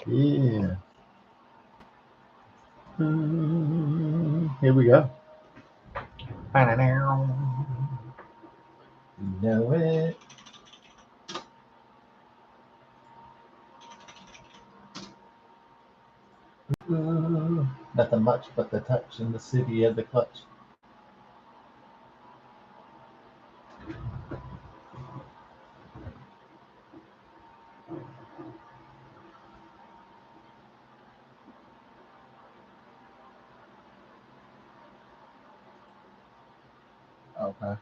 Yeah. Here we go. You know it. Nothing much but the touch in the city of the clutch. Okay.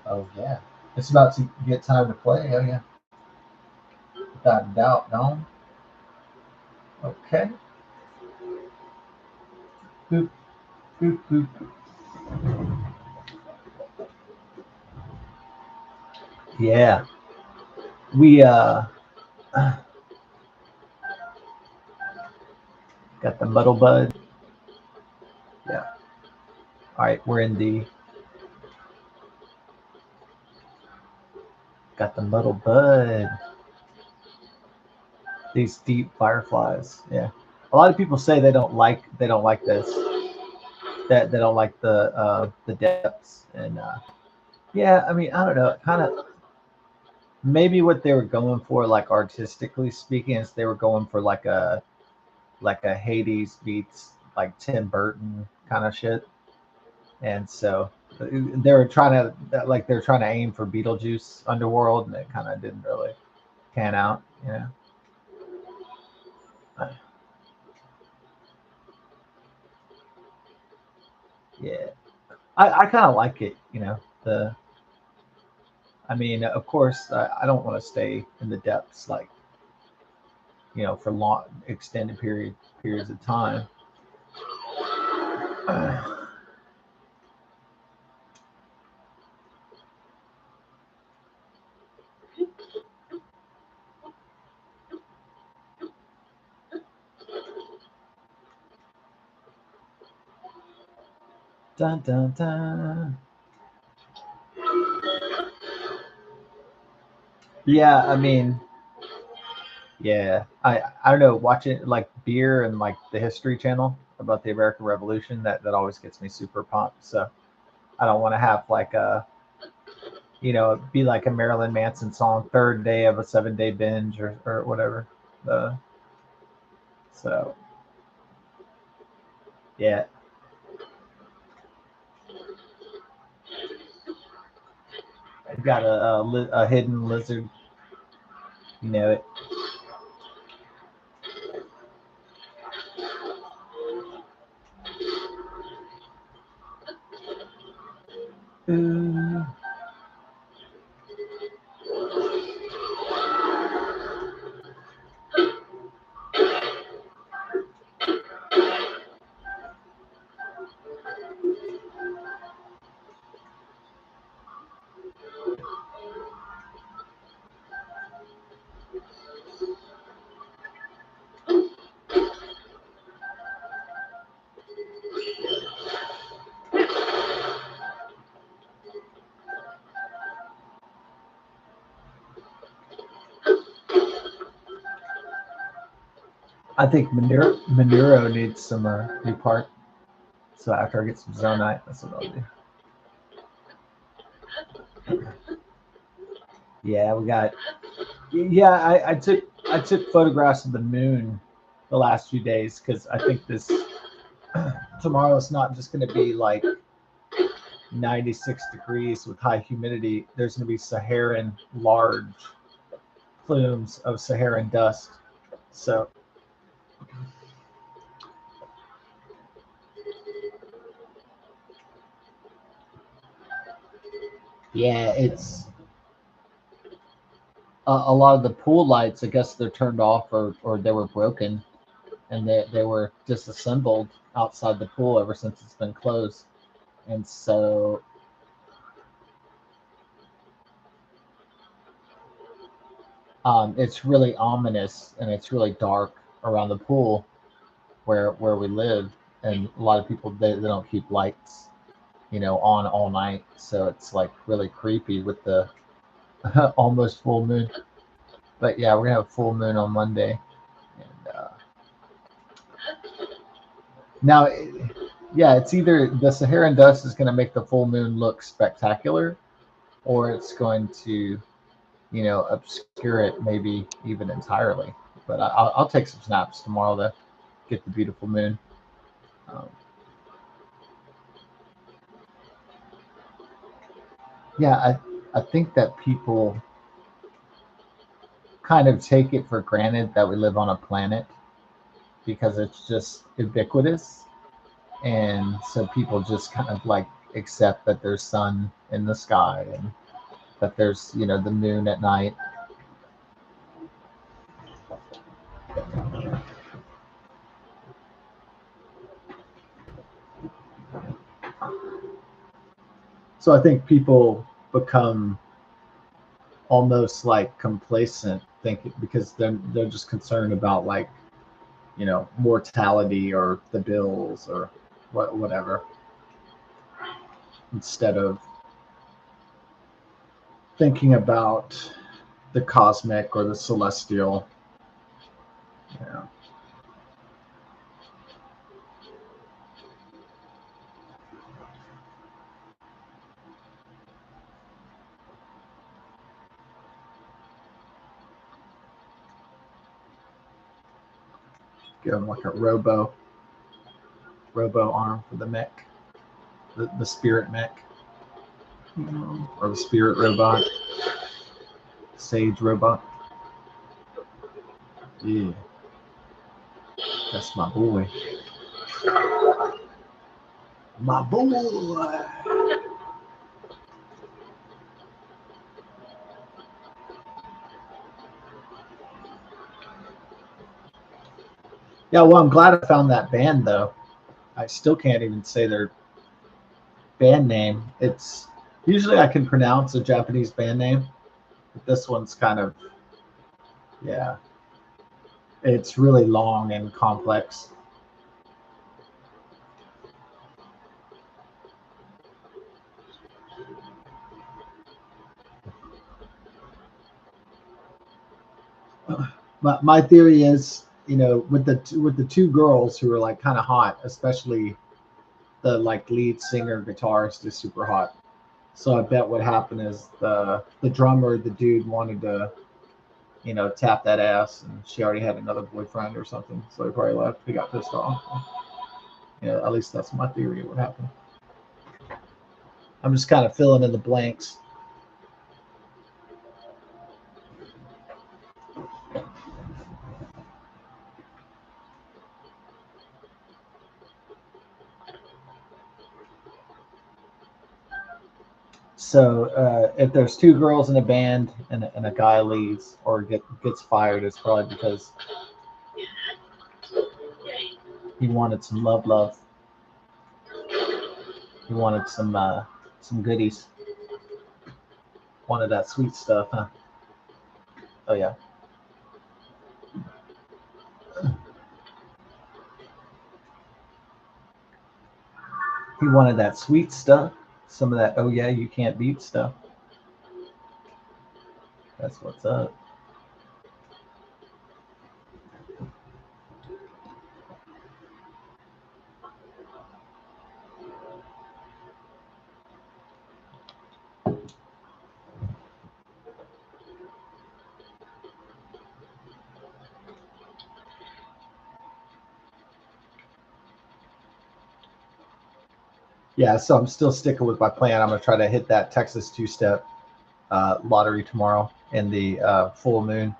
Oh yeah. It's about to get time to play. Oh yeah. Without a doubt, Dom. Okay. Boop, boop, boop. Yeah. We got the muddle bud. Yeah. All right, we're in the got the muddle bud. These deep fireflies. Yeah. A lot of people say they don't like this. That they don't like the depths and yeah. I mean, I don't know. Kind of maybe what they were going for, like artistically speaking, is they were going for like a Hades beats like Tim Burton kind of shit, and so they were trying to like they're trying to aim for Beetlejuice Underworld, and it kind of didn't really pan out, you know. Yeah, I kind of like it, you know. The I mean, of course, I don't want to stay in the depths like for long extended periods of time. Dun dun dun. Yeah, I mean, yeah, I don't know. Watching like beer and like the History Channel about the American Revolution, that always gets me super pumped. So I don't want to have like a be like a Marilyn Manson song, third day of a 7 day binge or whatever. Uh, so yeah, I've got a hidden lizard. You know it. Ooh. I think Manuro needs some new part. So after I get some Zonite, that's what I'll do. Yeah, we got. Yeah, I took photographs of the moon the last few days because I think this tomorrow is not just going to be like 96 degrees with high humidity. There's going to be Saharan large plumes of Saharan dust. So yeah, it's a lot of the pool lights. I guess they're turned off or they were broken and they were disassembled outside the pool ever since it's been closed. And so it's really ominous and it's really dark around the pool where we live, and a lot of people they don't keep lights, on all night, so it's like really creepy with the almost full moon. But yeah, we're gonna have a full moon on Monday, and now, yeah, it's either the Saharan dust is gonna make the full moon look spectacular, or it's going to, obscure it maybe even entirely. But I'll take some snaps tomorrow to get the beautiful moon. Um, yeah, I think that people kind of take it for granted that we live on a planet because it's just ubiquitous. And so people just kind of like accept that there's sun in the sky and that there's, the moon at night. So I think people become almost like complacent thinking because they're just concerned about like, mortality or the bills or whatever, instead of thinking about the cosmic or the celestial. Yeah. Give them like a robo arm for the mech, the spirit mech, or the spirit robot, sage robot. Yeah, that's my boy. My boy. Yeah, well, I'm glad I found that band though. I still can't even say their band name. It's usually I can pronounce a Japanese band name, but this one's kind of, yeah, it's really long and complex. My theory is, with the two girls who are like kind of hot, especially the like lead singer guitarist is super hot. So I bet what happened is the drummer, the dude wanted to, tap that ass, and she already had another boyfriend or something. So he probably left. He got pissed off. At least that's my theory of what happened. I'm just kind of filling in the blanks. So if there's two girls in a band and a guy leaves or gets fired, it's probably because he wanted some love. He wanted some goodies. Wanted that sweet stuff, huh? Oh yeah. He wanted that sweet stuff. Some of that. Oh yeah, you can't beat stuff. That's what's up. Yeah, so I'm still sticking with my plan. I'm gonna try to hit that Texas two-step lottery tomorrow in the full moon.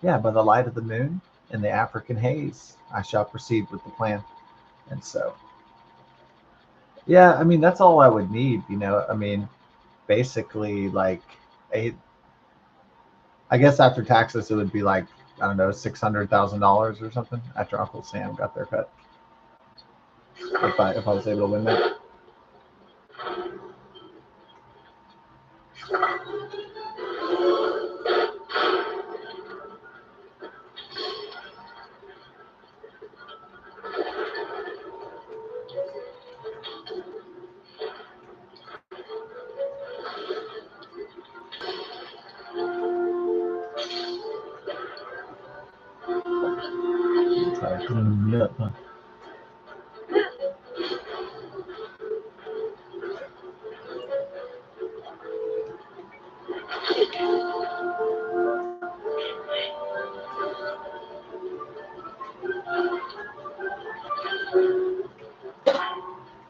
Yeah, by the light of the moon in the African haze, I shall proceed with the plan. And so, yeah, I mean that's all I would need. I mean, basically, like, a, I guess after taxes, it would be like I don't know, $600,000 or something after Uncle Sam got their cut. If I was able to win that.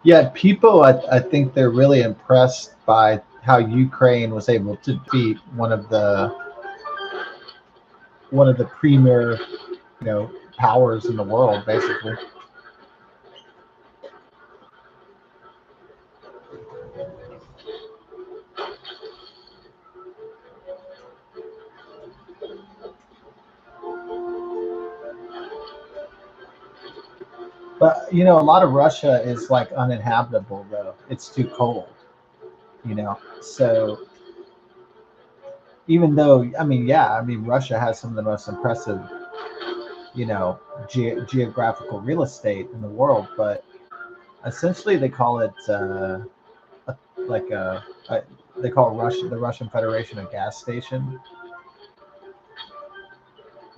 Yeah, people, I think they're really impressed by how Ukraine was able to defeat one of the premier, powers in the world, basically. But a lot of Russia is like uninhabitable, though. It's too cold, So even though, Russia has some of the most impressive, geographical real estate in the world, but essentially they call it like a they call Russia, the Russian Federation, a gas station.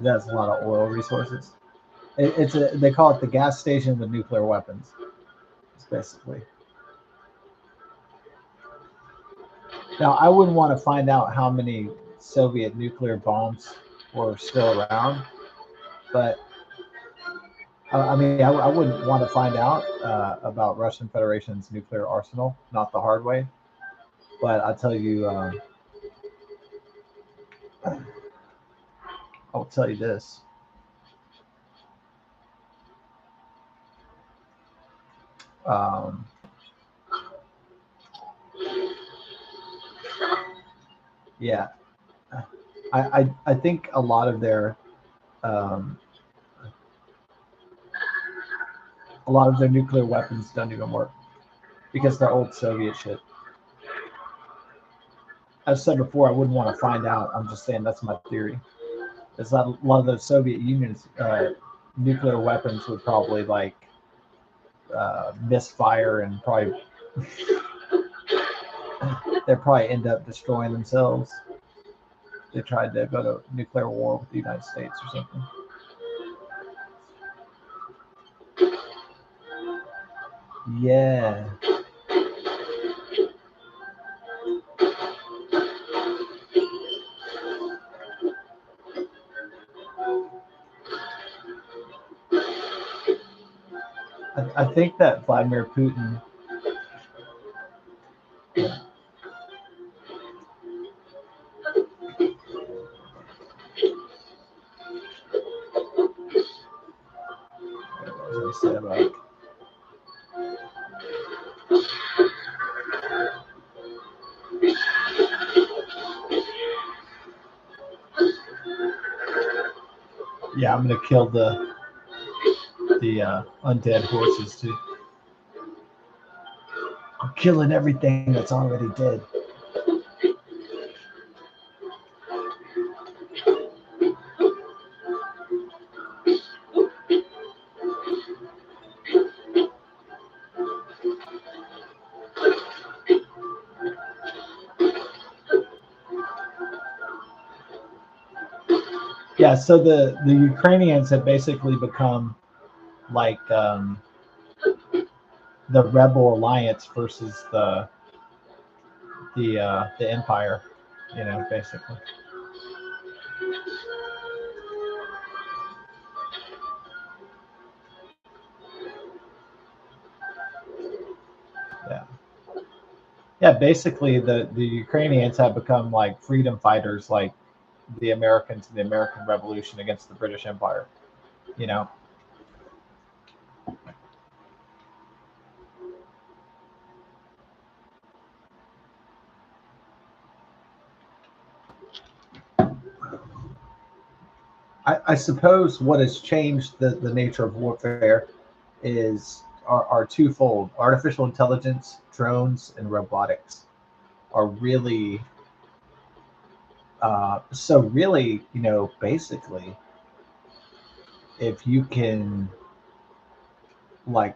It has a lot of oil resources. They call it the gas station with nuclear weapons. It's basically. Now, I wouldn't want to find out how many Soviet nuclear bombs were still around, but I wouldn't want to find out about Russian Federation's nuclear arsenal, not the hard way. But I'll tell you this. Um, yeah, I think um, a lot of their nuclear weapons don't even work because they're old Soviet shit. I've said before, I wouldn't want to find out. I'm just saying that's my theory. It's not a lot of the Soviet Union's nuclear weapons would probably misfire and probably they'd probably end up destroying themselves. They tried to go to nuclear war with the United States or something. Yeah. I think that Vladimir Putin. What was I say about? Yeah, I'm gonna kill the undead horses too. I'm killing everything that's already dead. Yeah, so the Ukrainians have basically become like the rebel alliance versus the empire, basically. Yeah. Yeah, basically the Ukrainians have become like freedom fighters, like the Americans in the American Revolution against the British Empire. You know, I suppose what has changed the nature of warfare are twofold: artificial intelligence, drones, and robotics are really so really, basically, if you can if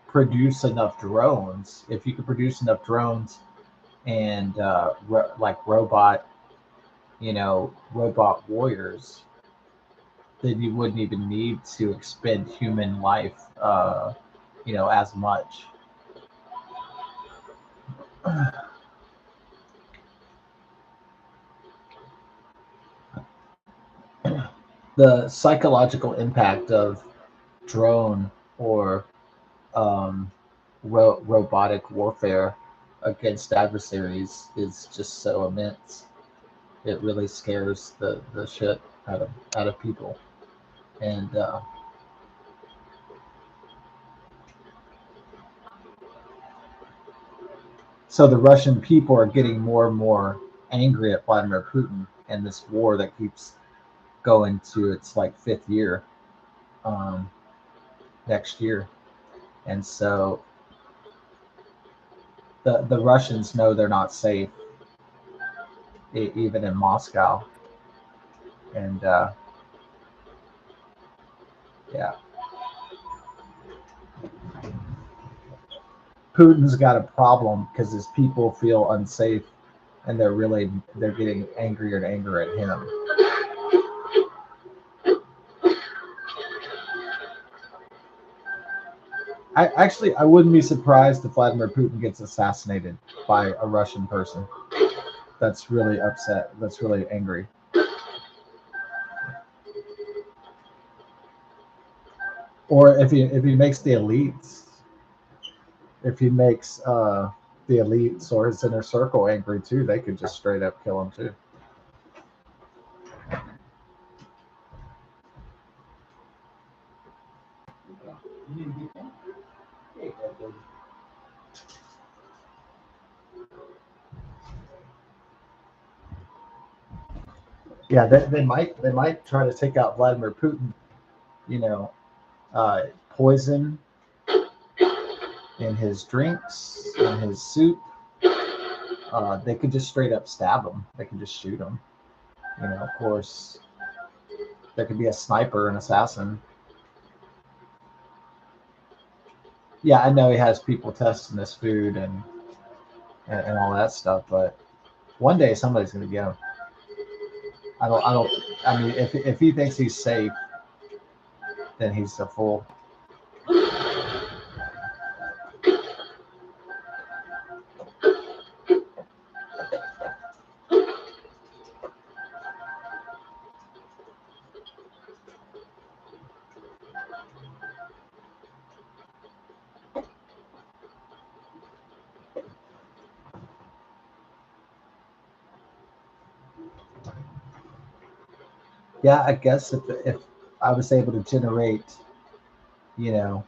you can produce enough drones and like robot warriors, then you wouldn't even need to expend human life, as much. The psychological impact of drone or um, robotic warfare against adversaries is just so immense. It really scares the shit out of people. And so the Russian people are getting more and more angry at Vladimir Putin and this war that keeps going to its like fifth year um, next year. And so the Russians know they're not safe, even in Moscow. And yeah, Putin's got a problem because his people feel unsafe, and they're getting angrier and angrier at him. I wouldn't be surprised if Vladimir Putin gets assassinated by a Russian person that's really upset, that's really angry. Or if he makes the elites, if he makes the elites or his inner circle angry too, they could just straight up kill him too. Yeah, they might try to take out Vladimir Putin. You know, poison in his drinks, in his soup. They could just straight up stab him. They could just shoot him. Of course, there could be a sniper, an assassin. Yeah, I know he has people testing his food and all that stuff, but one day somebody's gonna get him. I don't. I mean, if he thinks he's safe, then he's a fool. Yeah, I guess if I was able to generate, you know,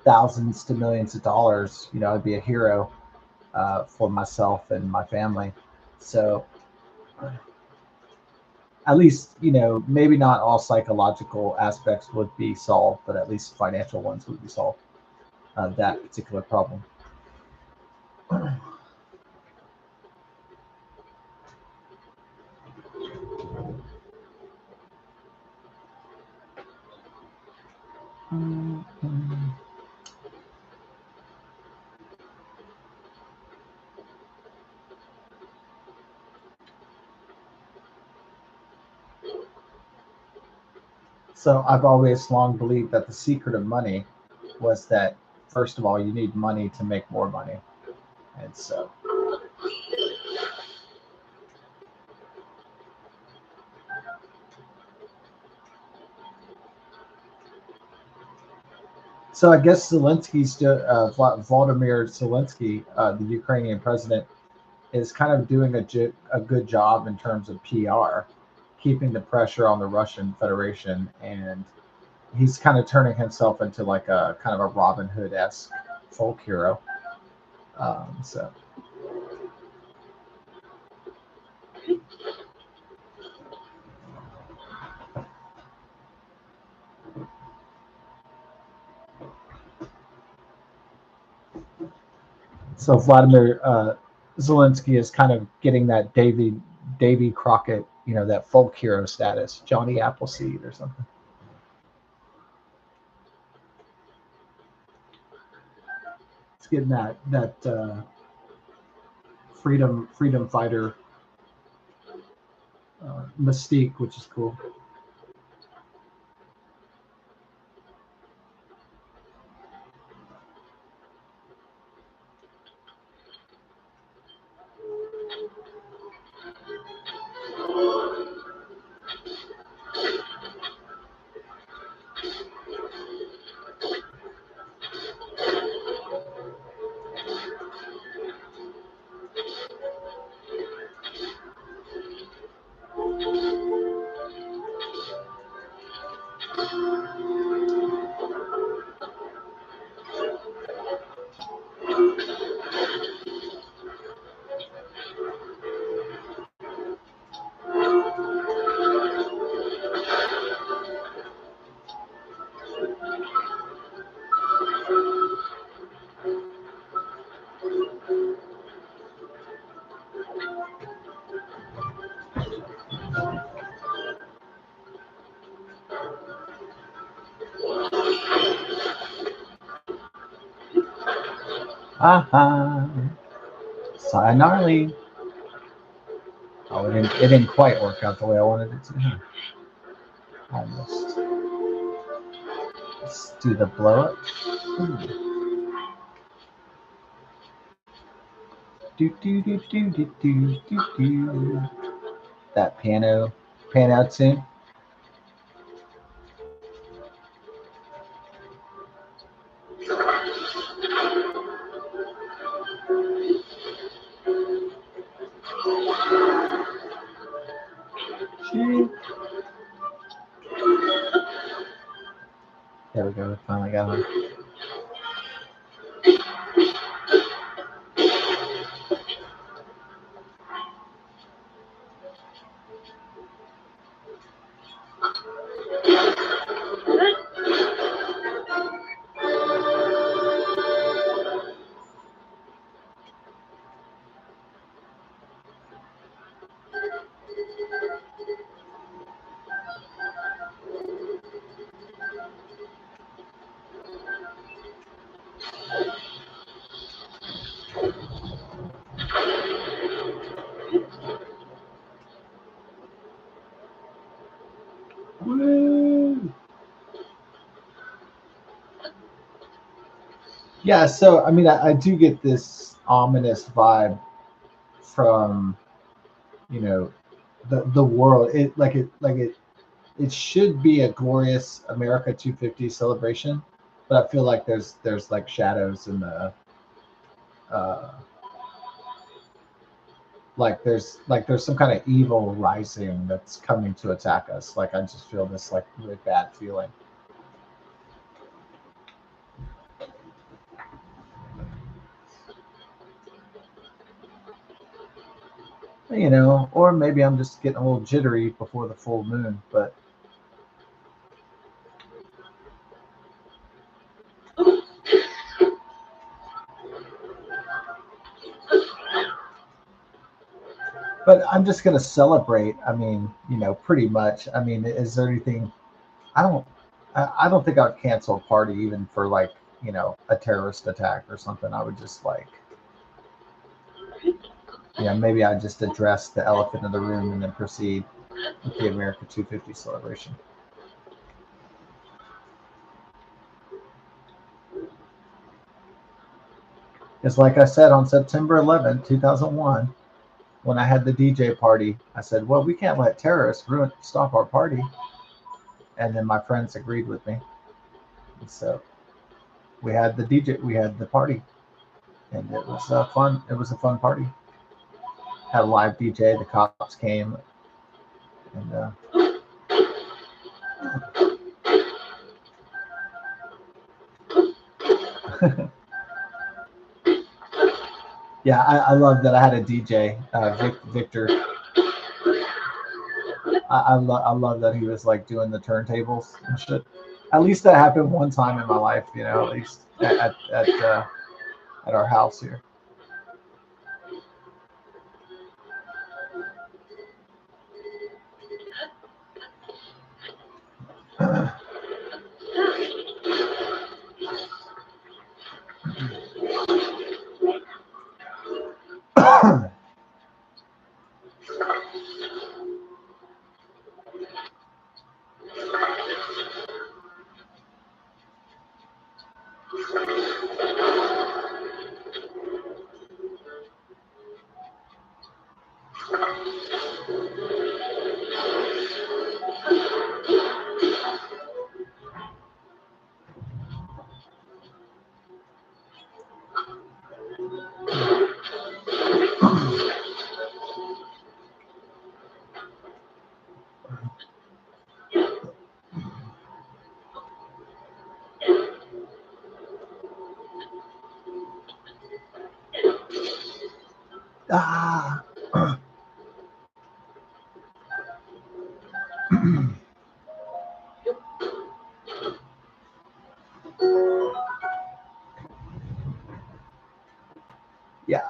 thousands to millions of dollars, I'd be a hero for myself and my family. So at least, maybe not all psychological aspects would be solved, but at least financial ones would be solved. That particular problem. So I've always long believed that the secret of money was that, first of all, you need money to make more money. And so I guess Vladimir Zelensky, the Ukrainian president, is kind of doing a good job in terms of PR, keeping the pressure on the Russian Federation, and he's kind of turning himself into like a kind of a Robin Hood esque folk hero. So Vladimir Zelensky is kind of getting that Davy Crockett, that folk hero status, Johnny Appleseed or something. It's getting that freedom fighter Mystique, which is cool. Aha. Sayonara. Oh, it didn't quite work out the way I wanted it to. Almost. Let's do the blow up. Do, do, do, do, do, do, do, do. That piano tune. There we go. We finally got one. Woo! Yeah, so I mean, I do get this ominous vibe from, the world. It should be a glorious America 250 celebration, but I feel like there's like shadows in the there's some kind of evil rising that's coming to attack us. Like I just feel this like really bad feeling. Or maybe I'm just getting a little jittery before the full moon, but I'm just gonna celebrate. I mean, pretty much. I mean, is there anything? I don't. I don't think I'd cancel a party even for like a terrorist attack or something. I would just like, maybe I just address the elephant in the room and then proceed with the America 250 celebration. Because, like I said, on September 11th, 2001, when I had the DJ party, I said, well, we can't let terrorists stop our party. And then my friends agreed with me. And so we had the party, and it was fun. It was a fun party. Had a live DJ. The cops came, and yeah, I love that I had a DJ, Victor. I love that he was like doing the turntables and shit. At least that happened one time in my life, at least at our house here. Ah. Yeah.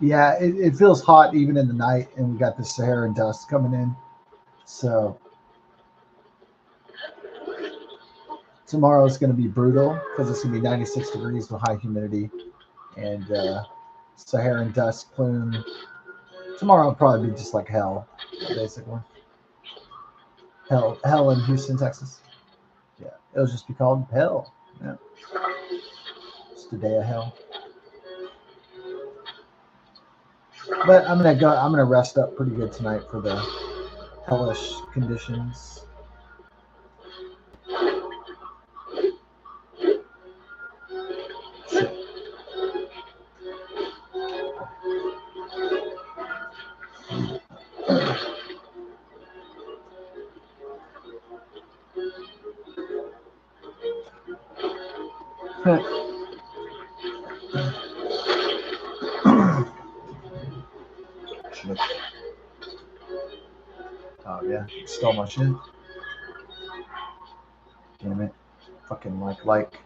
Yeah, it feels hot even in the night, and we got the Saharan dust coming in. So tomorrow is going to be brutal because it's going to be 96 degrees with high humidity and Saharan dust plume. Tomorrow will probably be just like hell, basically. Hell in Houston, Texas. Yeah, it'll just be called hell. Yeah, just a day of hell. But I'm gonna go. I'm gonna rest up pretty good tonight for the hellish conditions. Shit. Shit. Oh yeah, stole my shit. Damn it. Fucking like.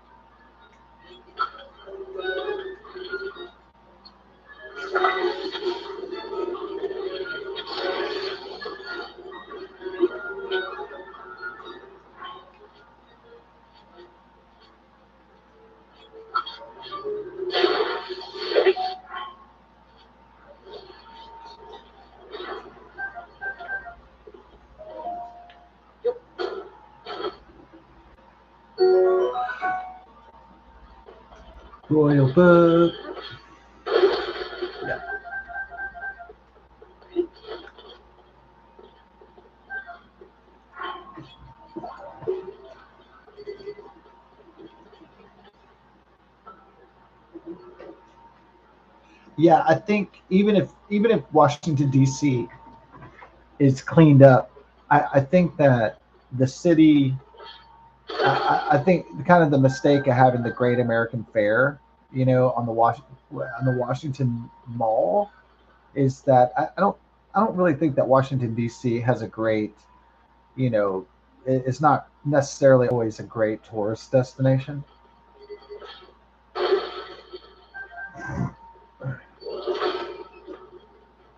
Royal bug. Yeah. Yeah, I think even if Washington D.C. is cleaned up, I think that the city. I think kind of the mistake of having the Great American Fair, on the Washington Mall, is that I don't really think that Washington D.C. has a great, it's not necessarily always a great tourist destination.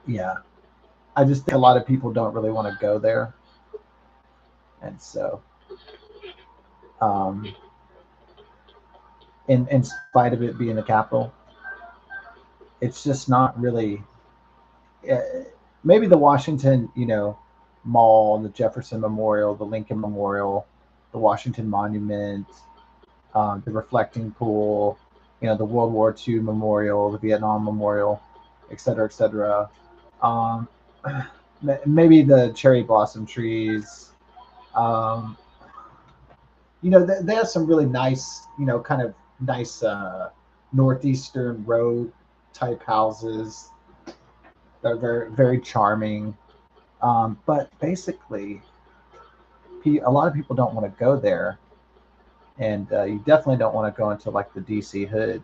Yeah, I just think a lot of people don't really want to go there, and so um, in spite of it being the capital, it's just not really. uh, Maybe the Washington, Mall, the Jefferson Memorial, the Lincoln Memorial, the Washington Monument, the Reflecting Pool, the World War II Memorial, the Vietnam Memorial, et cetera, et cetera. Um, Maybe the cherry blossom trees. Um, they have some really nice, kind of nice northeastern road type houses. They're very, very charming. But basically, a lot of people don't want to go there, and you definitely don't want to go into like the DC hood.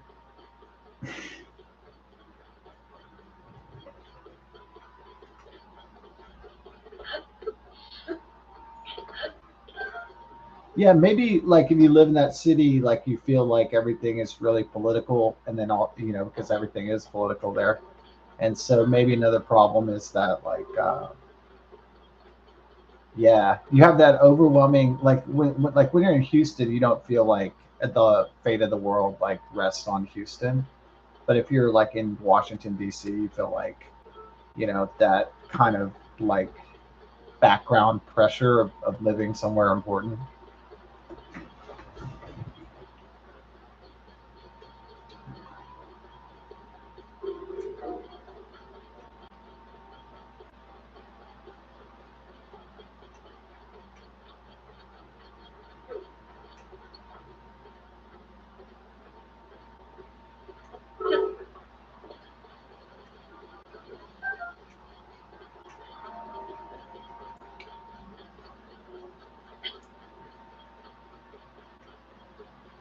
Yeah, maybe like if you live in that city, like you feel like everything is really political, and then all because everything is political there. And so maybe another problem is that like yeah, you have that overwhelming like when you're in Houston, you don't feel like the fate of the world like rests on Houston. But if you're like in Washington D.C., you feel like that kind of like background pressure of living somewhere important.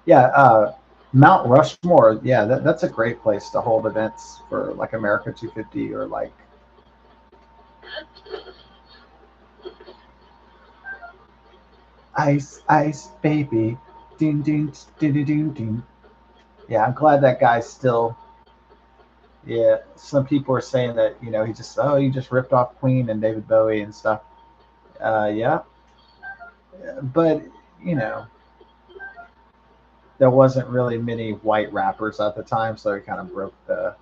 Yeah, Mount Rushmore. Yeah, that's a great place to hold events for like America 250 or like Ice Ice Baby. Ding ding ding ding ding ding. Yeah, I'm glad that guy's still. Yeah, some people are saying that he just ripped off Queen and David Bowie and stuff. Yeah, but you know there wasn't really many white rappers at the time, so he kind of broke the.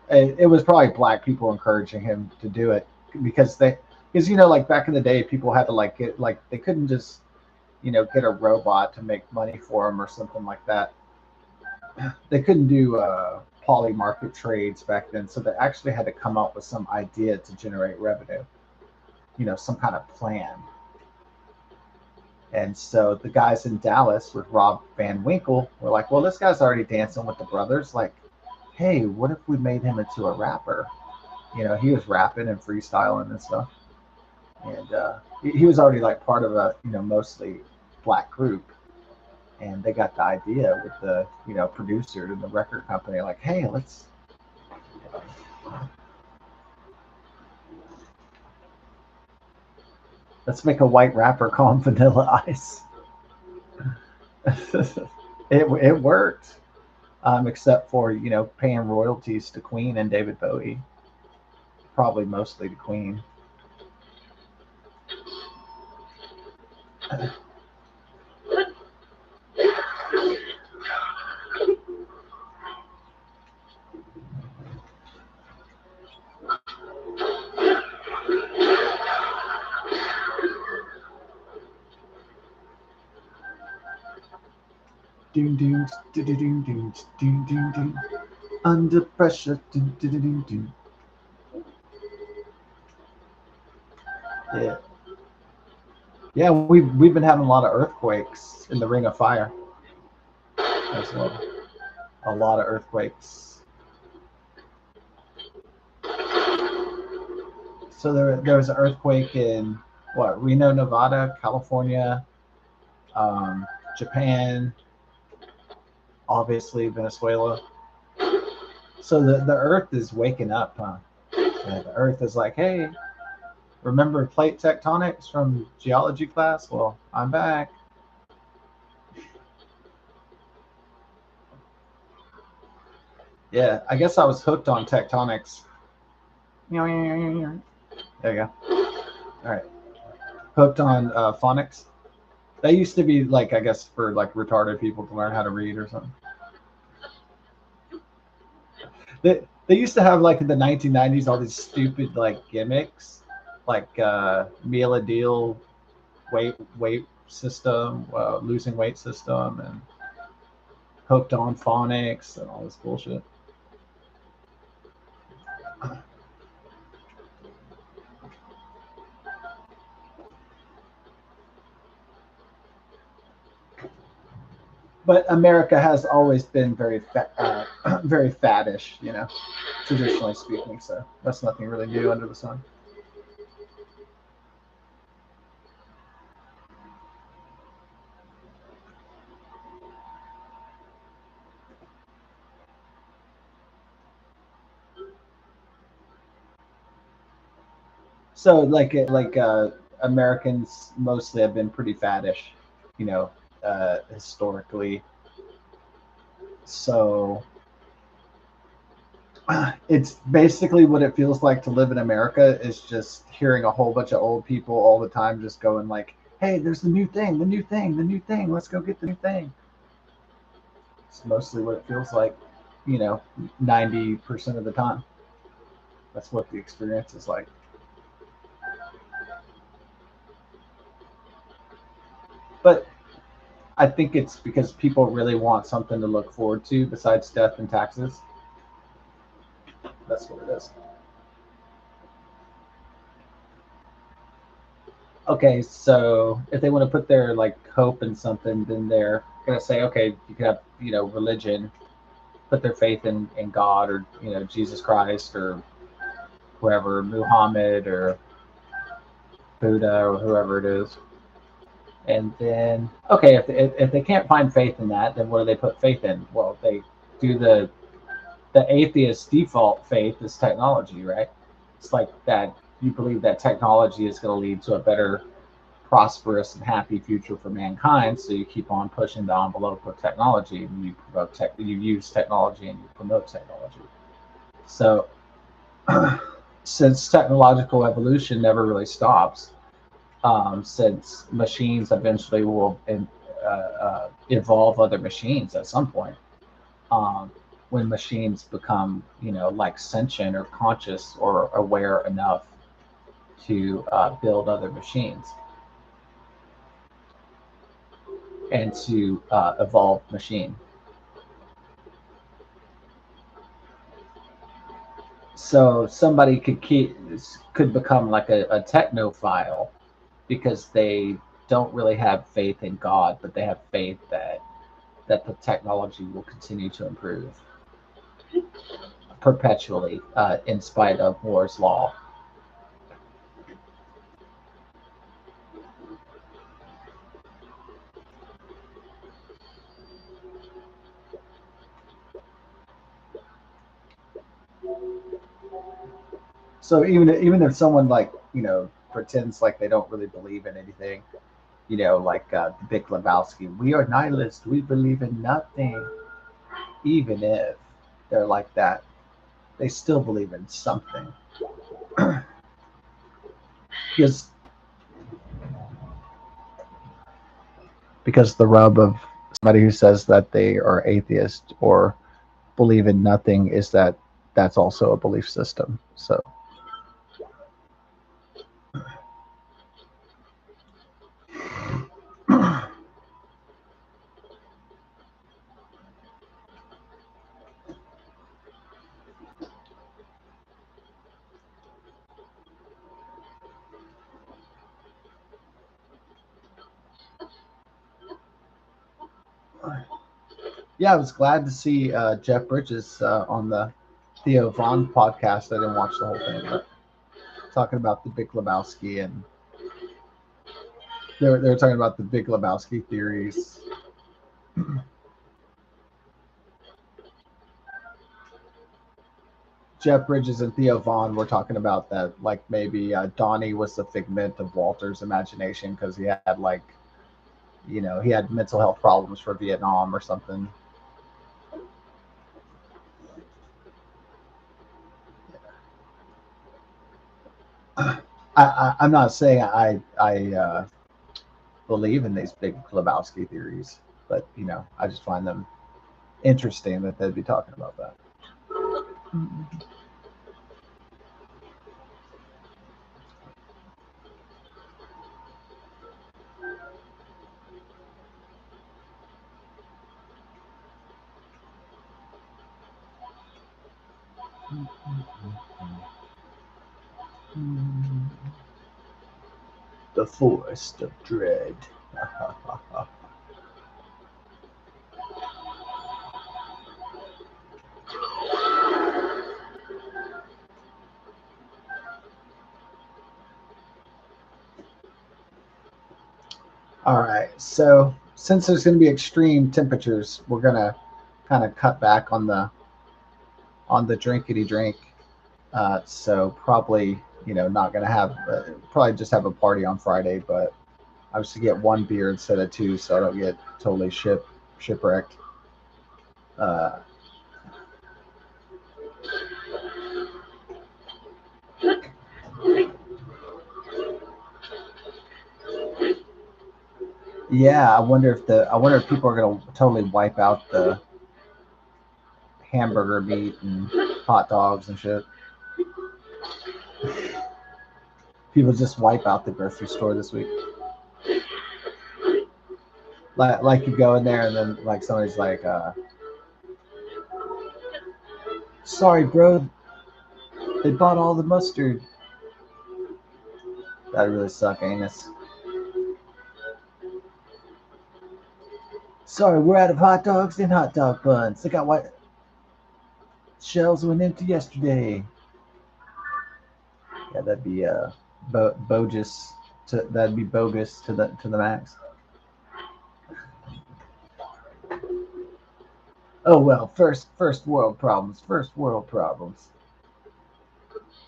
It was probably black people encouraging him to do it because like back in the day, people had to like get like they couldn't just get a robot to make money for them or something like that. They couldn't do poly market trades back then, so they actually had to come up with some idea to generate revenue. Some kind of plan. And so the guys in Dallas with Rob Van Winkle were like, well, this guy's already dancing with the brothers. Like, hey, what if we made him into a rapper? He was rapping and freestyling and stuff. And he was already like part of a, mostly black group. And they got the idea with the, producer and the record company, like, hey, let's make a white rapper call him Vanilla Ice. It worked, except for paying royalties to Queen and David Bowie, probably mostly to Queen. Doom doom doom doom doom doom doom doom. Under pressure. Doom, doom, doom, doom. Yeah, yeah. We've been having a lot of earthquakes in the Ring of Fire as well. A lot of earthquakes. So there was an earthquake in what Reno, Nevada, California, Japan, obviously Venezuela. So the Earth is waking up, huh? Yeah, the Earth is like, hey, remember plate tectonics from geology class? Well, I'm back. Yeah, I guess I was hooked on tectonics. There you go. All right, hooked on phonics. That used to be like I guess for like retarded people to learn how to read or something. They used to have like in the 1990s all these stupid like gimmicks, like meal a deal, weight system, losing weight system, and hooked on phonics and all this bullshit. But America has always been very faddish, traditionally speaking. So that's nothing really new under the sun. So like Americans mostly have been pretty faddish. historically. So it's basically what it feels like to live in America is just hearing a whole bunch of old people all the time just going like, "Hey, there's the new thing, the new thing, the new thing. Let's go get the new thing." It's mostly what it feels like, 90% of the time. That's what the experience is like. But I think it's because people really want something to look forward to besides death and taxes. That's what it is. Okay, so if they want to put their like hope in something, then they're gonna say, okay, you can have religion, put their faith in God or Jesus Christ or whoever, Muhammad or Buddha or whoever it is. And then, okay, if they can't find faith in that, then what do they put faith in? Well, they do the atheist default faith is technology, right? It's like that you believe that technology is going to lead to a better, prosperous, and happy future for mankind. So you keep on pushing the envelope of technology, and you promote you use technology, and you promote technology. So since technological evolution never really stops, since machines eventually will evolve other machines at some point. When machines become, like sentient or conscious or aware enough to build other machines and to evolve machine. So somebody could become like a technophile because they don't really have faith in God, but they have faith that the technology will continue to improve perpetually, in spite of Moore's law. So even if someone like pretends like they don't really believe in anything, like the Big Lebowski, we are nihilists. We believe in nothing. Even if they're like that, they still believe in something. because because the rub of somebody who says that they are atheist or believe in nothing is that that's also a belief system. So yeah, I was glad to see Jeff Bridges on the Theo Vaughn podcast. I didn't watch the whole thing, but talking about the Big Lebowski, and they're talking about the Big Lebowski theories. Jeff Bridges and Theo Vaughn were talking about that, like maybe Donnie was the figment of Walter's imagination because he had like, he had mental health problems for Vietnam or something. I'm not saying I believe in these Big Lebowski theories, but I just find them interesting that they'd be talking about that. The Forest of Dread. All right. So since there's going to be extreme temperatures, we're going to kind of cut back on the drinkity drink. So probably not going to have probably just have a party on Friday, but I was to get one beer instead of two, so I don't get totally shipwrecked. Uh, yeah, I wonder if people are gonna totally wipe out the hamburger meat and hot dogs and shit. People just wipe out the grocery store this week. Like you go in there and then like somebody's like, "Sorry, bro, they bought all the mustard." That really suck, anus. Sorry, we're out of hot dogs and hot dog buns. They got what shells went empty yesterday. Yeah, that'd be bogus. That'd be bogus to the max. Oh well, first world problems. First world problems.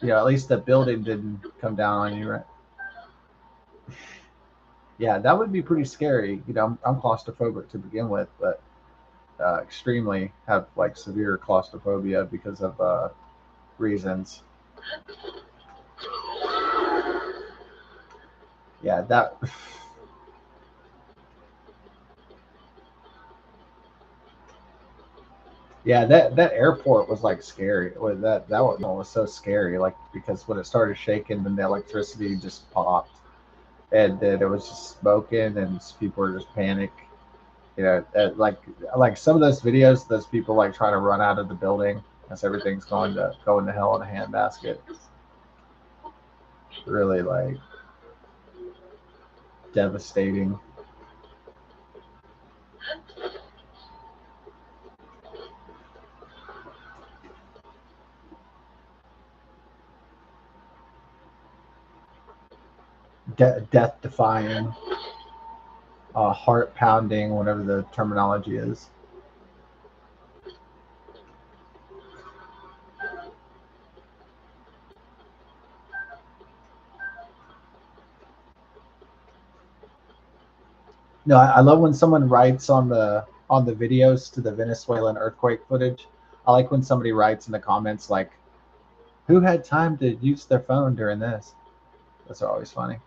Yeah, at least the building didn't come down on you, right? Yeah, that would be pretty scary. You know, I'm claustrophobic to begin with, but extremely have like severe claustrophobia because of reasons. Yeah, that. Yeah, that airport was like scary. That one was so scary, like because when it started shaking, then the electricity just popped, and then it was just smoking, and people were just panic. You know, like some of those videos, those people like trying to run out of the building as everything's going to hell in a handbasket. Really like devastating. Death defying, heart pounding, whatever the terminology is. No, I love when someone writes on the videos to the Venezuelan earthquake footage. I like when somebody writes in the comments like, "Who had time to use their phone during this?" Those are always funny.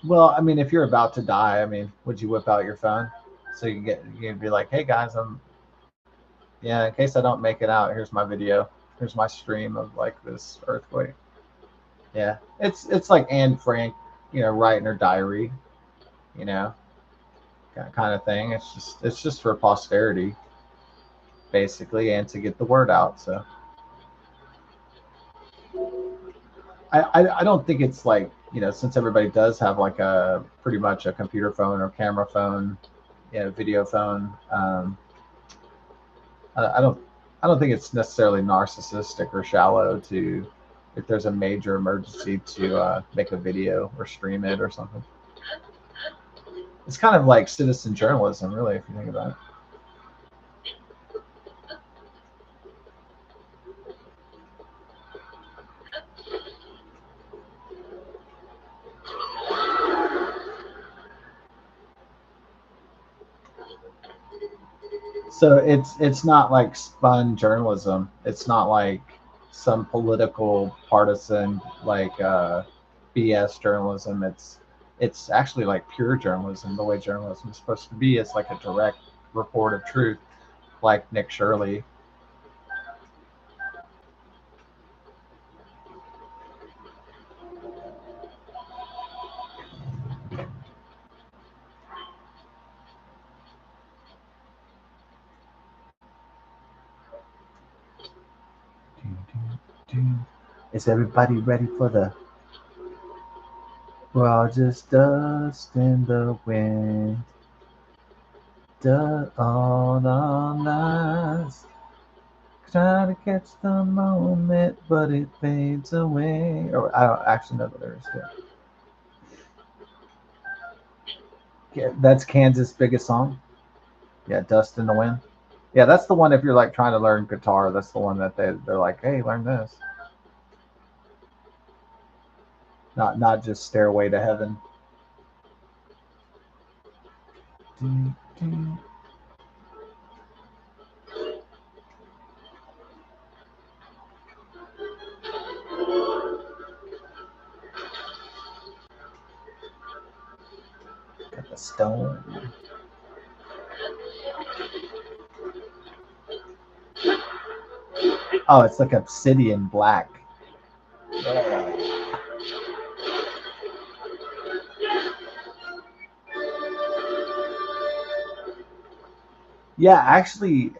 Well, I mean, if you're about to die, I mean, would you whip out your phone so you can be like, "Hey guys, yeah, in case I don't make it out, here's my video. Here's my stream of like this earthquake." Yeah, it's like Anne Frank, you know, writing her diary, you know, kind of thing. It's just for posterity, basically, and to get the word out. So I don't think it's like, you know, since everybody does have like a pretty much a computer phone or camera phone, you know, video phone. I don't think it's necessarily narcissistic or shallow to, if there's a major emergency, to make a video or stream it or something. It's kind of like citizen journalism, really, if you think about it. So it's not like spun journalism. It's not like some political partisan like BS journalism. It's actually like pure journalism. The way journalism is supposed to be. It's like a direct report of truth, like Nick Shirley. Is everybody ready for the? We're all just dust in the wind. Dust all on us. Trying to catch the moment, but it fades away. Or I don't actually know the lyrics yet. Yeah, that's Kansas' biggest song. Yeah, Dust in the Wind. Yeah, that's the one. If you're like trying to learn guitar, that's the one that they're like, hey, learn this. not just Stairway to Heaven. Dun, dun. Got the stone. Oh, it's like obsidian black. Yeah, actually,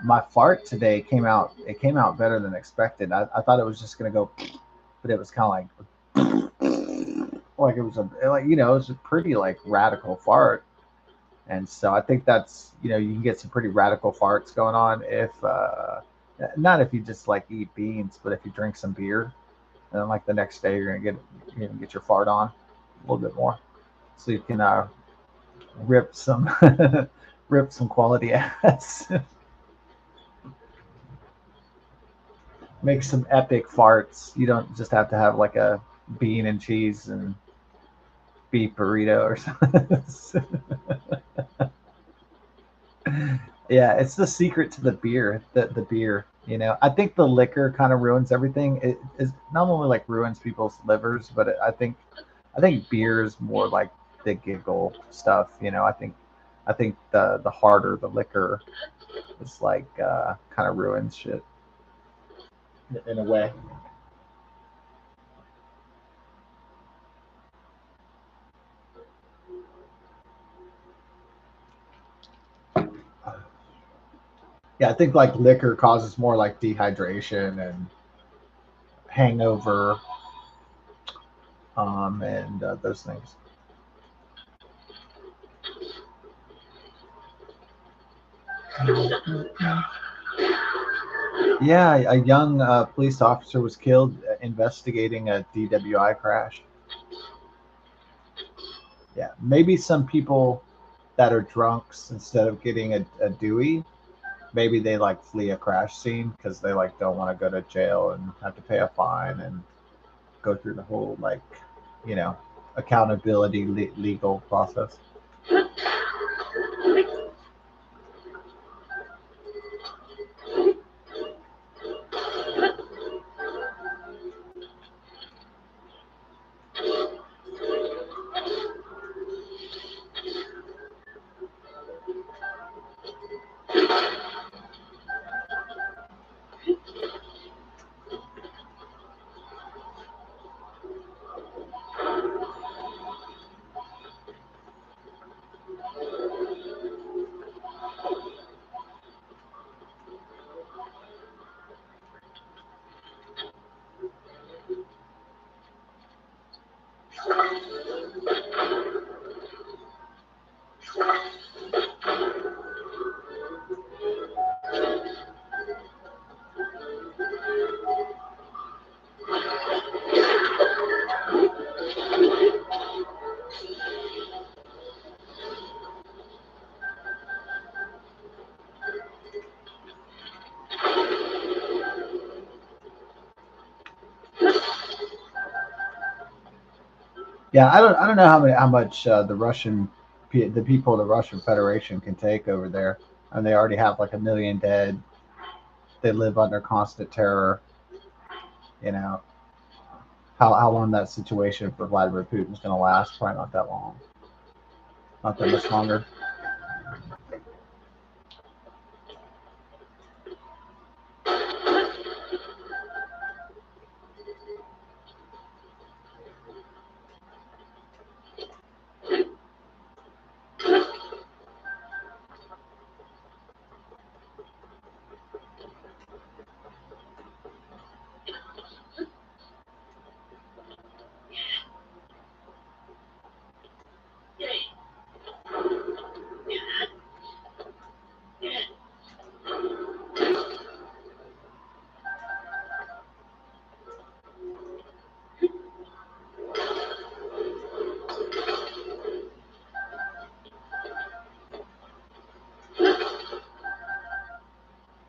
my fart today came out. It came out better than expected. I thought it was just gonna go, but it was kind of like it was it was a pretty like radical fart. And so I think that's you can get some pretty radical farts going on if not if you just like eat beans, but if you drink some beer, and then like the next day you're gonna get your fart on a little bit more, so you can rip some rip some quality ass. Make some epic farts. You don't just have to have like a bean and cheese and beef burrito or something. Yeah, it's the secret to the beer. The beer, I think the liquor kind of ruins everything. It is not only like ruins people's livers, but I think beer is more like the giggle stuff. I think the harder the liquor is like kind of ruins shit in a way. Yeah, I think like liquor causes more like dehydration and hangover, and those things. Yeah, a young police officer was killed investigating a DWI crash. Yeah, maybe some people that are drunks instead of getting a Dewey, maybe they like flee a crash scene because they like don't want to go to jail and have to pay a fine and go through the whole like you know accountability legal process. Yeah, I don't know how much the people of the Russian Federation can take over there, and they already have like a million dead. They live under constant terror. You know how long that situation for Vladimir Putin is going to last? Probably not that long. Not that much longer.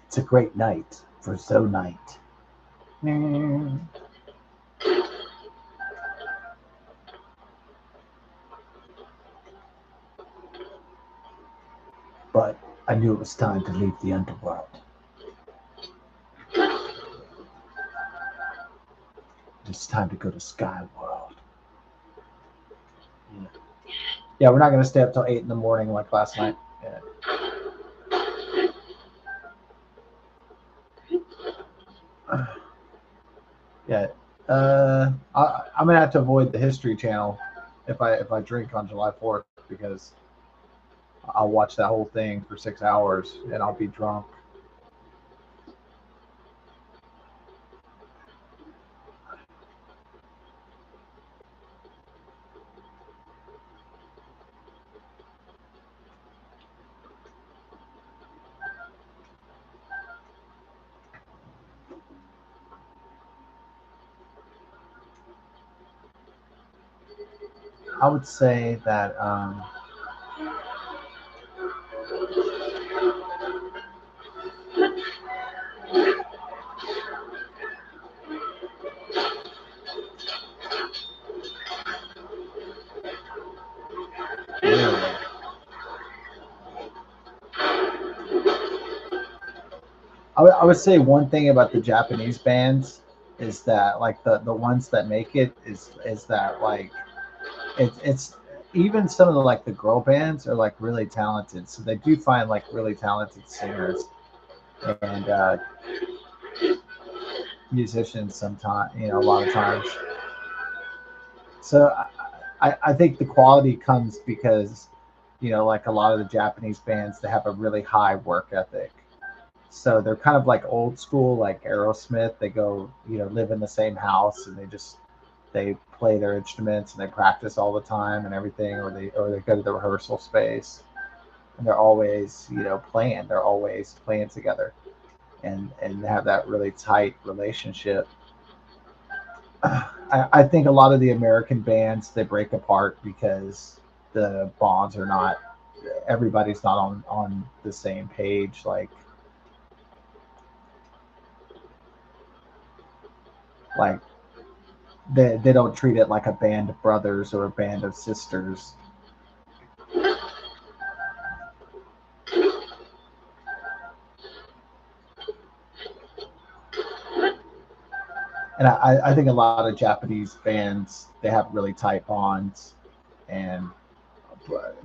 It's a great night for Zo Night. but I knew it was time to leave the underworld. It's time to go to Sky World. Yeah, we're not going to stay up till 8 in the morning like last night. Yeah. I'm gonna have to avoid the History Channel if I drink on July 4th, because I'll watch that whole thing for 6 hours and I'll be drunk. I would say that I would say one thing about the Japanese bands is that, like, the ones that make it is that, like, it's even some of the, like, the girl bands are like really talented, so they do find like really talented singers and musicians sometimes, a lot of times. So I think the quality comes because, like a lot of the Japanese bands, they have a really high work ethic. So they're kind of like old school, like Aerosmith. They go, live in the same house, and they play their instruments and they practice all the time and everything, or they go to the rehearsal space, and they're always, playing. They're always playing together, and have that really tight relationship. I think a lot of the American bands, they break apart because the bonds are not, everybody's not on the same page. Like they don't treat it like a band of brothers or a band of sisters. And I think a lot of Japanese bands, they have really tight bonds, and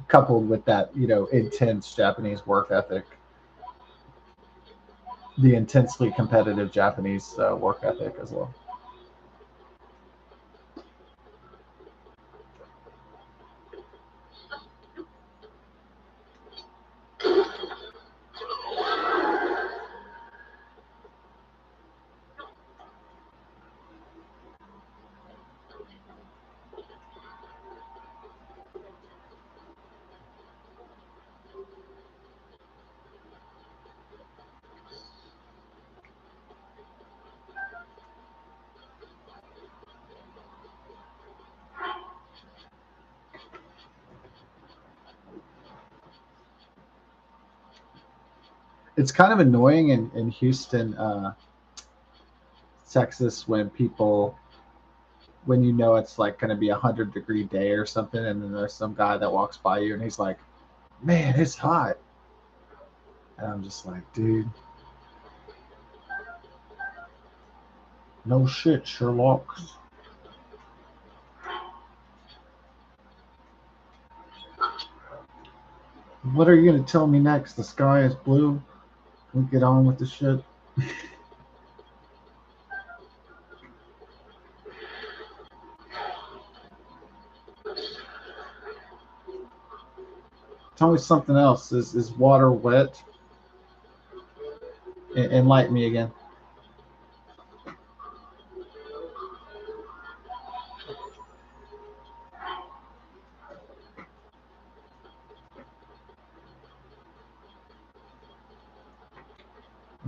coupled with that, intense Japanese work ethic, the intensely competitive Japanese work ethic as well. It's kind of annoying in Houston, Texas, when it's like going to be 100-degree day or something, and then there's some guy that walks by you and he's like, "Man, it's hot," and I'm just like, "Dude, no shit, Sherlock. What are you gonna tell me next? The sky is blue. We get on with the shit." Tell me something else. Is water wet? Enlighten me again.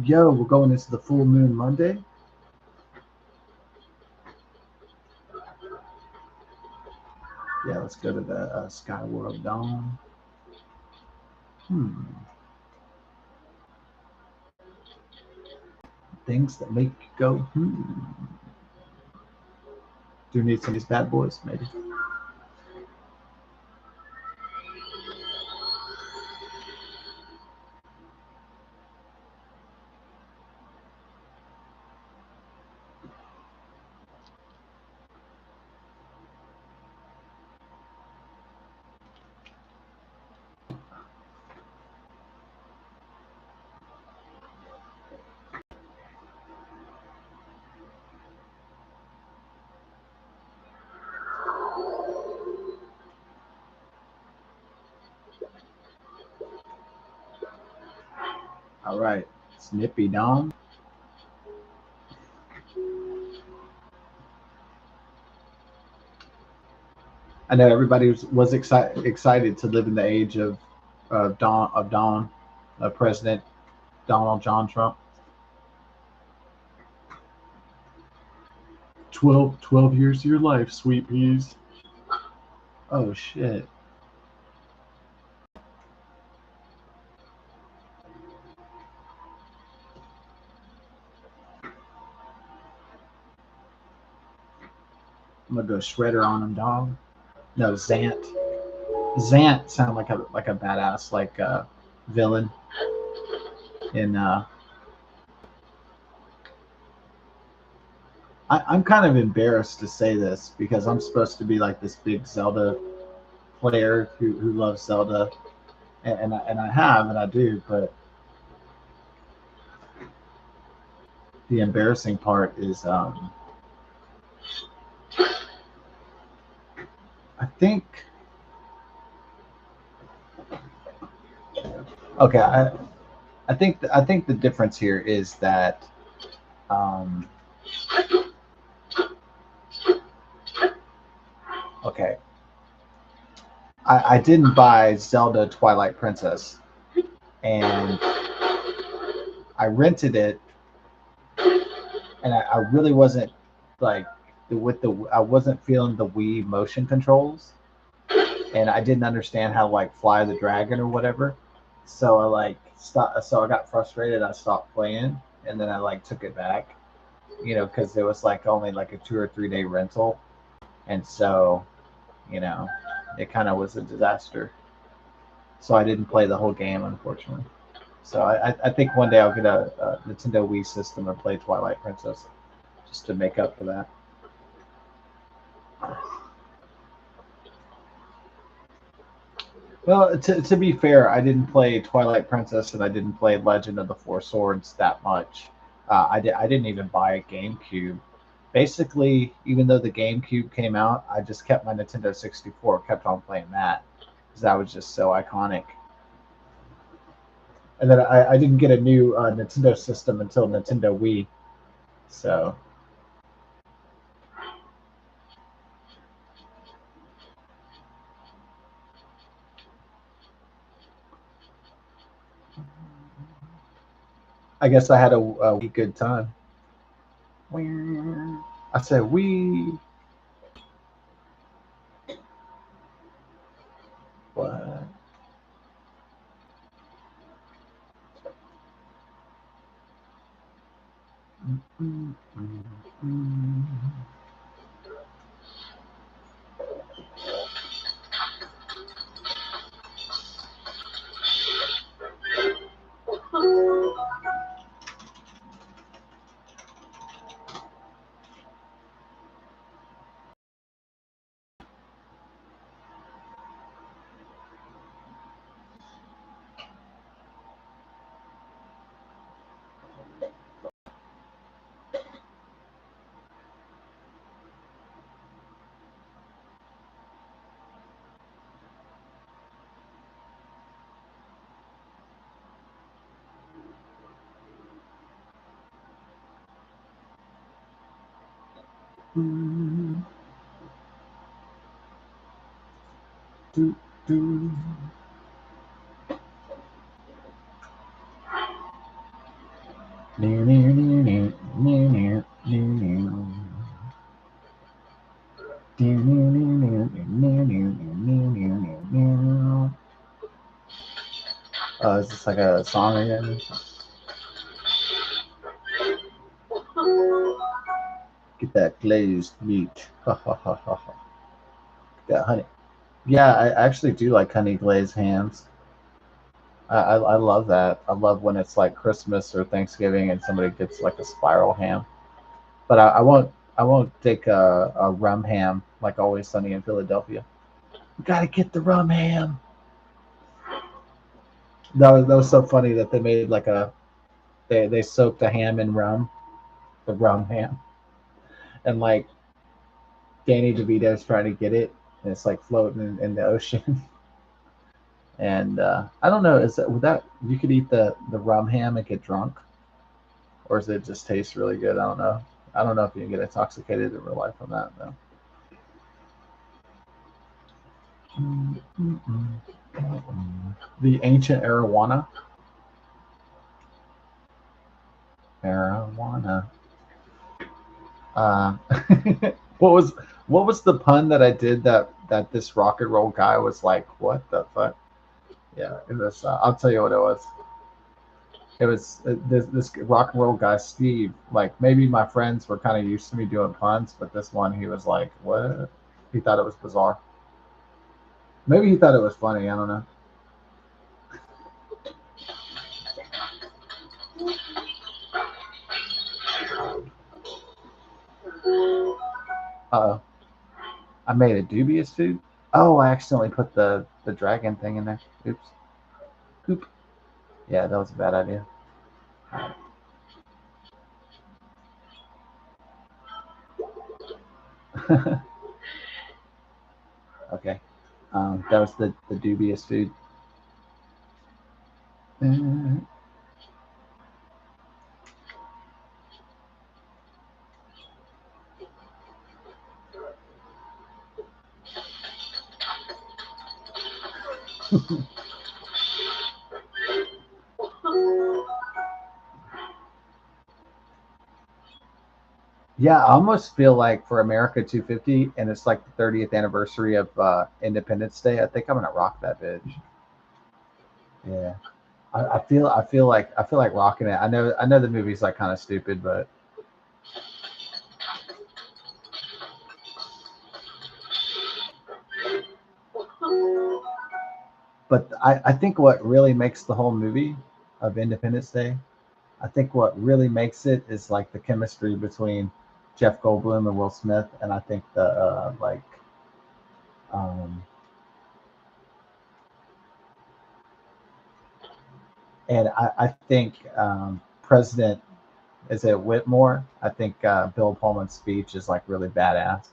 Yo, we're going into the full moon Monday. Yeah, let's go to the Sky World Dawn. Things that make you go, Do you need some of these bad boys, maybe? All right, Snippy Dong. I know everybody was excited to live in the age of Don, President Donald John Trump. 12 years of your life, sweet peas. Oh shit. I'm gonna go shredder on him, dog. No, Zant. Zant sound like a badass villain in I'm kind of embarrassed to say this because I'm supposed to be like this big Zelda player who loves Zelda, and I have and I do, but the embarrassing part is I think okay I think the difference here is that um, okay I didn't buy Zelda Twilight Princess, and I rented it, and I really wasn't like I wasn't feeling the Wii motion controls, and I didn't understand how to like fly the dragon or whatever. So I like stopped. So I got frustrated. I stopped playing, and then I like took it back, because it was like only like a 2 or 3 day rental, and so you know, it kind of was a disaster. So I didn't play the whole game, unfortunately. So I think one day I'll get a Nintendo Wii system and play Twilight Princess just to make up for that. Well, to be fair, I didn't play Twilight Princess and I didn't play Legend of the Four Swords that much. I didn't even buy a GameCube. Basically, even though the GameCube came out, I just kept my Nintendo 64, kept on playing that because that was just so iconic. And then I didn't get a new Nintendo system until Nintendo Wii. So I guess I had a wee good time. I said we. What? Do, do. Is this like a song again? Get that glazed meat. Ha ha ha ha ha. That honey. Yeah, I actually do like honey glazed hams. I love that. I love when it's like Christmas or Thanksgiving and somebody gets like a spiral ham. But I won't take a rum ham like Always Sunny in Philadelphia. You gotta get the rum ham. That was so funny that they made like they soaked the ham in rum, the rum ham, and like Danny DeVito's trying to get it, and it's like floating in the ocean, And I don't know, is that would that you could eat the rum ham and get drunk, or does it just taste really good? I don't know. I don't know if you can get intoxicated in real life from that though. The ancient arowana. Arowana. Uh, what was what was the pun that I did that this rock and roll guy was like, what the fuck? Yeah, it was. I'll tell you what it was. It was this rock and roll guy, Steve. Like maybe my friends were kind of used to me doing puns, but this one he was like, what? He thought it was bizarre. Maybe he thought it was funny. I don't know. Uh oh, I made a dubious food. Oh, I accidentally put the dragon thing in there. Oops. Oop. Yeah, that was a bad idea. Okay. That was the dubious food. Yeah, I almost feel like for America 250, and it's like the 30th anniversary of Independence Day. I think I'm gonna rock that bitch. Yeah, I feel like rocking it. I know the movie's like kind of stupid, but I think what really makes the whole movie of Independence Day, I think what really makes it is like the chemistry between Jeff Goldblum and Will Smith, and I think the um, and I think President is it Whitmore? I think Bill Pullman's speech is like really badass.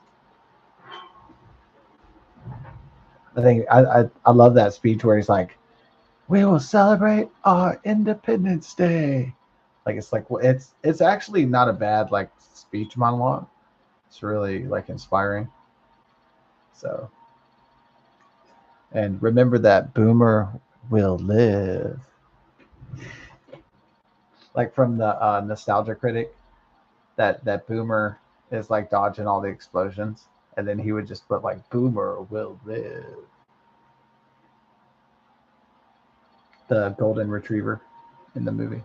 I think I love that speech where he's like, "We will celebrate our Independence Day." Like it's actually not a bad like speech monologue. It's really like inspiring. So and remember that Boomer will live. Like from the Nostalgia Critic, that Boomer is like dodging all the explosions, and then he would just put like Boomer will live. The golden retriever in the movie.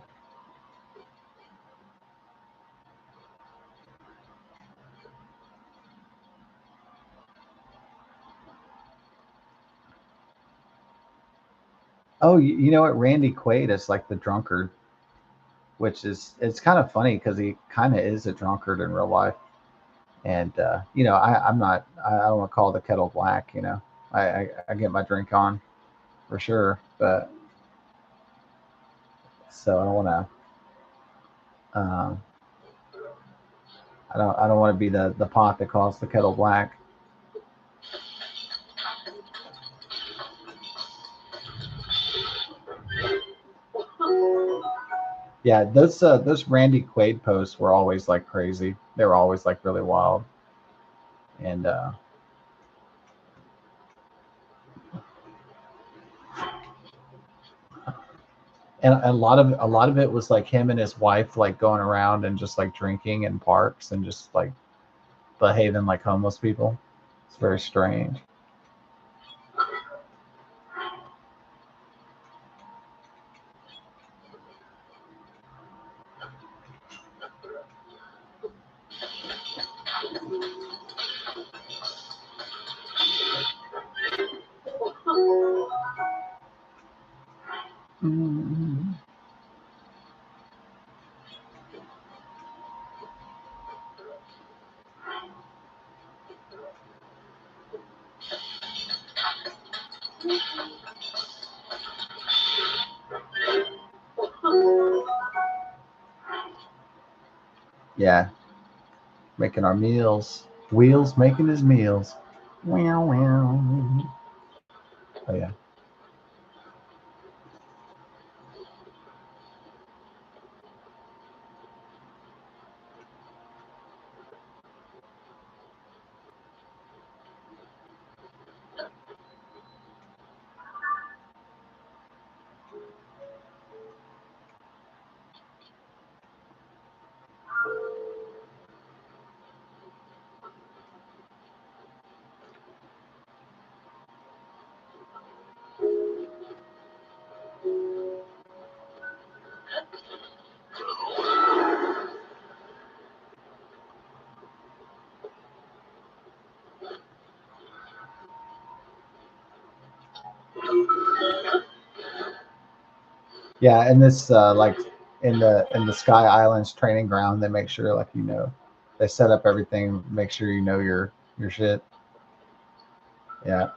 Oh, you know what? Randy Quaid is like the drunkard, which is it's kind of funny because he kind of is a drunkard in real life. And you know, I'm not. I don't want to call the kettle black. You know, I get my drink on for sure, but so I don't want to. I don't want to be the pot that calls the kettle black. Yeah, those Randy Quaid posts were always like crazy. They were always like really wild, and and a lot of it was like him and his wife like going around and just like drinking in parks and just like behaving like homeless people. It's very strange. Mm. Yeah, making our meals. Wheels making his meals. Wow, wow. Oh yeah. Yeah, and this like in the Sky Islands training ground, they make sure like they set up everything, make sure your shit. Yeah,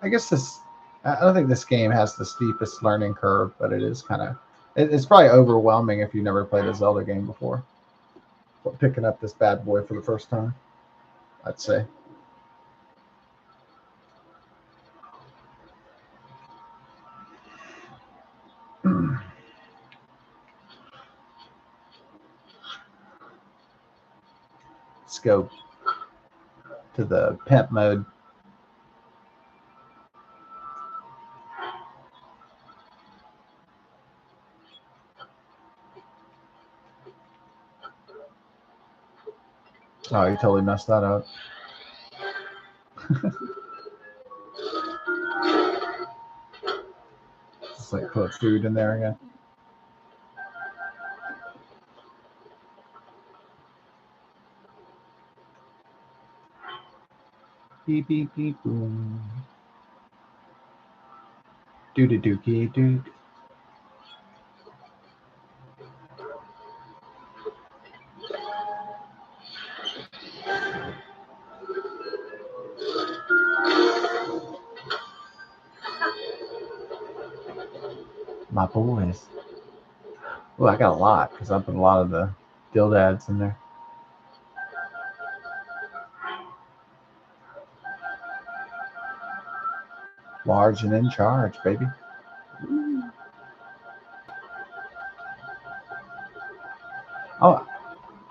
I guess this. I don't think this game has the steepest learning curve, but it is kind of. It's probably overwhelming if you never played a Zelda game before. Picking up this bad boy for the first time, I'd say. Let's go to the pimp mode. Oh, you totally messed that up. Just like put food in there again. Beep beep beep boom. Doo doo dookie doo. My boys. Oh, I got a lot because I put a lot of the dildads in there. Large and in charge, baby. Oh,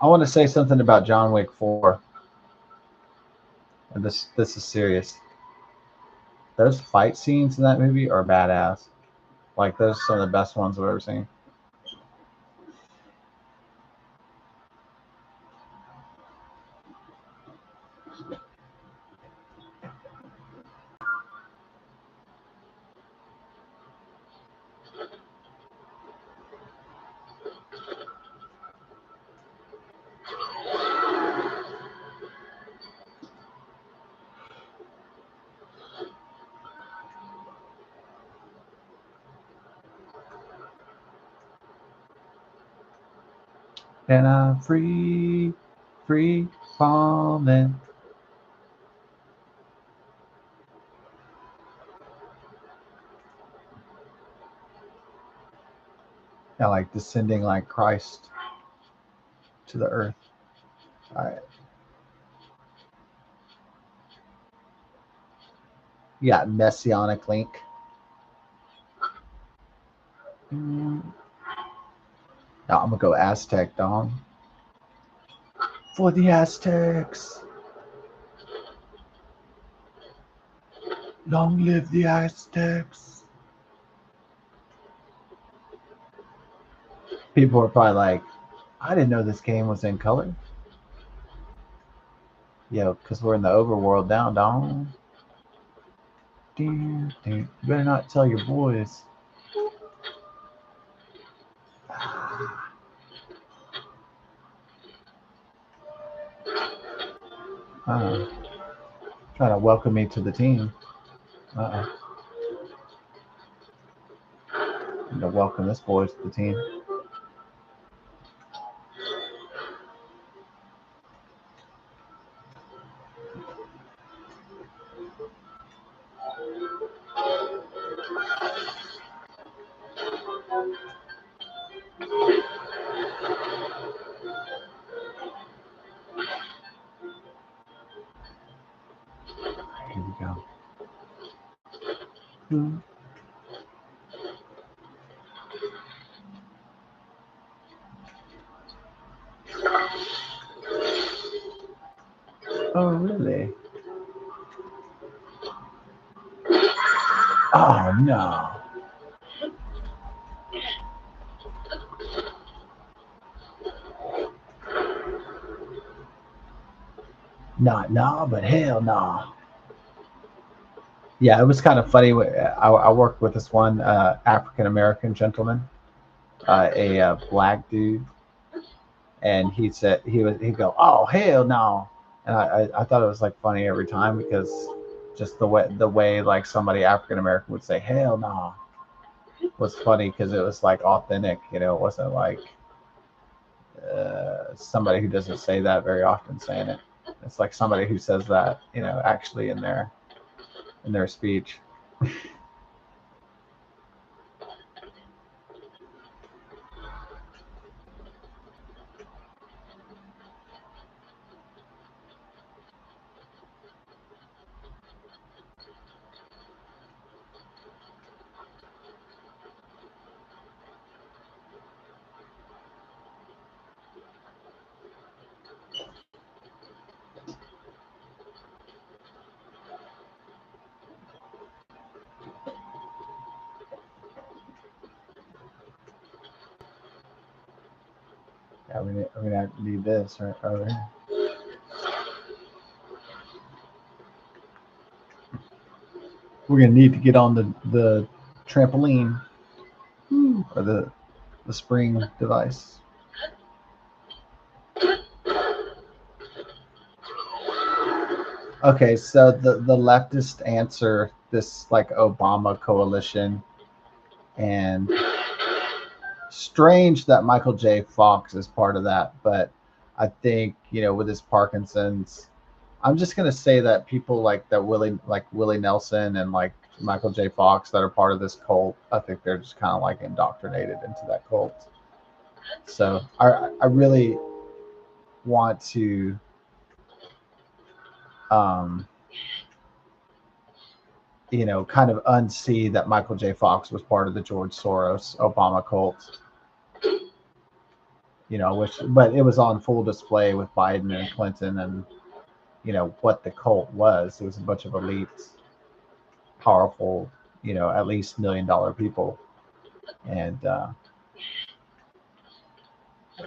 I want to say something about John Wick 4. And this is serious. Those fight scenes in that movie are badass. Like those are some of the best ones I've ever seen. And I'm free, free falling. Yeah, like descending like Christ to the earth. All right. You got Messianic Link. Now I'm gonna go Aztec, dong. For the Aztecs. Long live the Aztecs. People are probably like, I didn't know this game was in color. Yo, because we're in the overworld now, dong. Dude, you better not tell your boys. Trying to welcome me to the team. I'm gonna welcome this boy to the team. Here we go. Oh, really? Oh, no. Not nah, but hell nah. Yeah, it was kind of funny. I worked with this one African American gentleman, a black dude, and he'd go, "Oh hell no," and I thought it was like funny every time because just the way like somebody African American would say "hell no." was funny because it was like authentic. It wasn't like somebody who doesn't say that very often saying it. It's like somebody who says that, actually in their speech. Yeah, I need this right over here. We're gonna need to get on the trampoline or the spring device. Okay, so the leftist answer this like Obama coalition, and strange that Michael J. Fox is part of that, but I think with his Parkinson's, I'm just gonna say that people like that Willie Nelson and like Michael J. Fox that are part of this cult, I think they're just kind of like indoctrinated into that cult. So I really want to um, kind of unsee that Michael J. Fox was part of the George Soros Obama cult. But it was on full display with Biden and Clinton, and what the cult was. It was a bunch of elites, powerful, at least $1 million people. And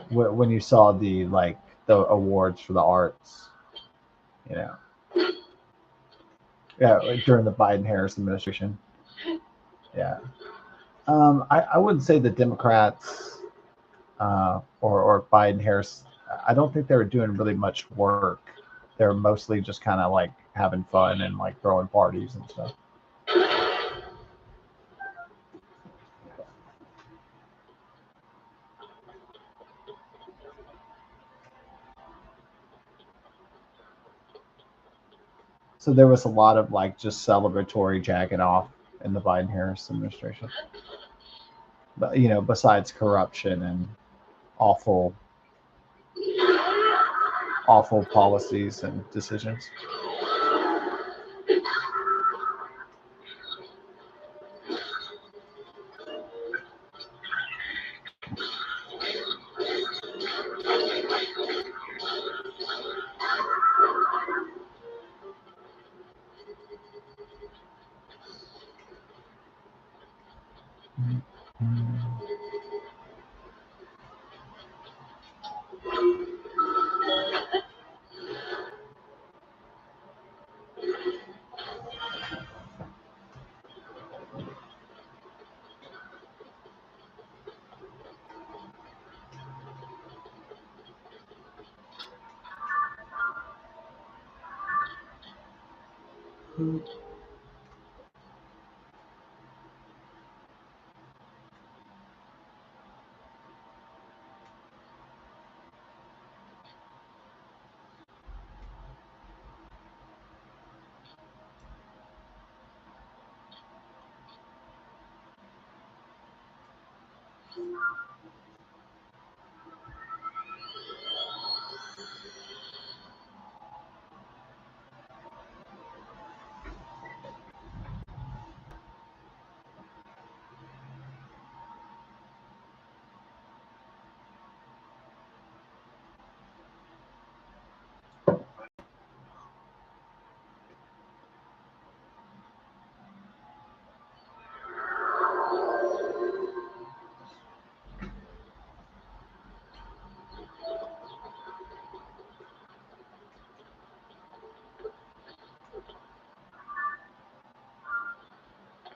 when you saw the awards for the arts, you know, yeah, during the Biden-Harris administration, yeah. I wouldn't say the Democrats or Biden-Harris. I don't think they were doing really much work. They were mostly just kind of like having fun and like throwing parties and stuff. So there was a lot of like just celebratory jacking off in the Biden-Harris administration. But besides corruption and awful, awful policies and decisions.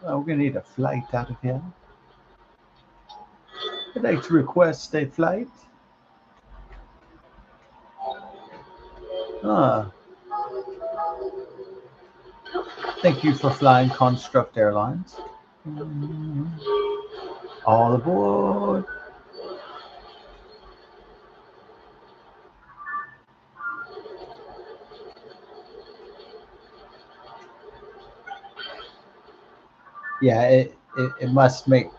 We're gonna need a flight out of here. I'd like to request a flight. Ah, thank you for flying Construct Airlines. All aboard. Yeah, it must make,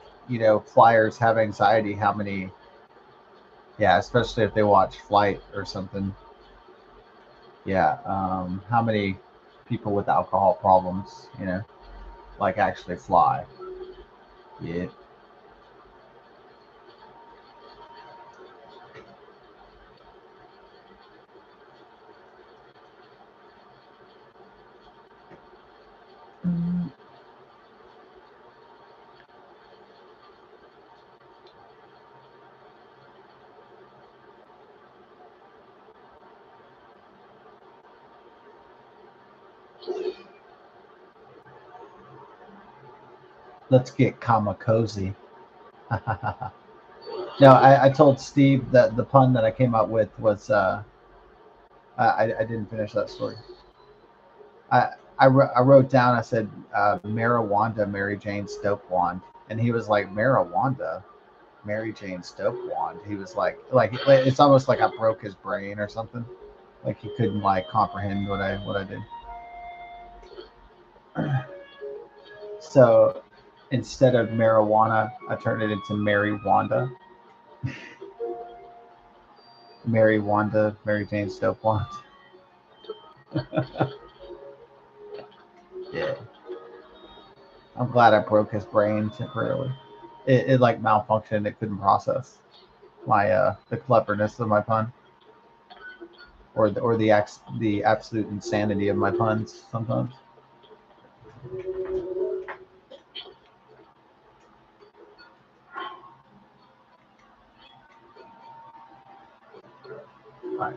flyers have anxiety how many, yeah, especially if they watch Flight or something. Yeah, how many people with alcohol problems, like actually fly. Yeah. Let's get cozy. No, I told Steve that the pun that I came up with was I didn't finish that story. I wrote down, I said, marijuana, Mary Jane Stoke wand. And he was like, marijuana, Mary Jane Stoke wand. He was like it's almost like I broke his brain or something. Like he couldn't like comprehend what I did. So instead of marijuana, I turned it into Mary Wanda. Mary Wanda, Mary Jane Stoke wand. Yeah. I'm glad I broke his brain temporarily. It like malfunctioned. It couldn't process my the cleverness of my pun, or the absolute insanity of my puns sometimes. Right.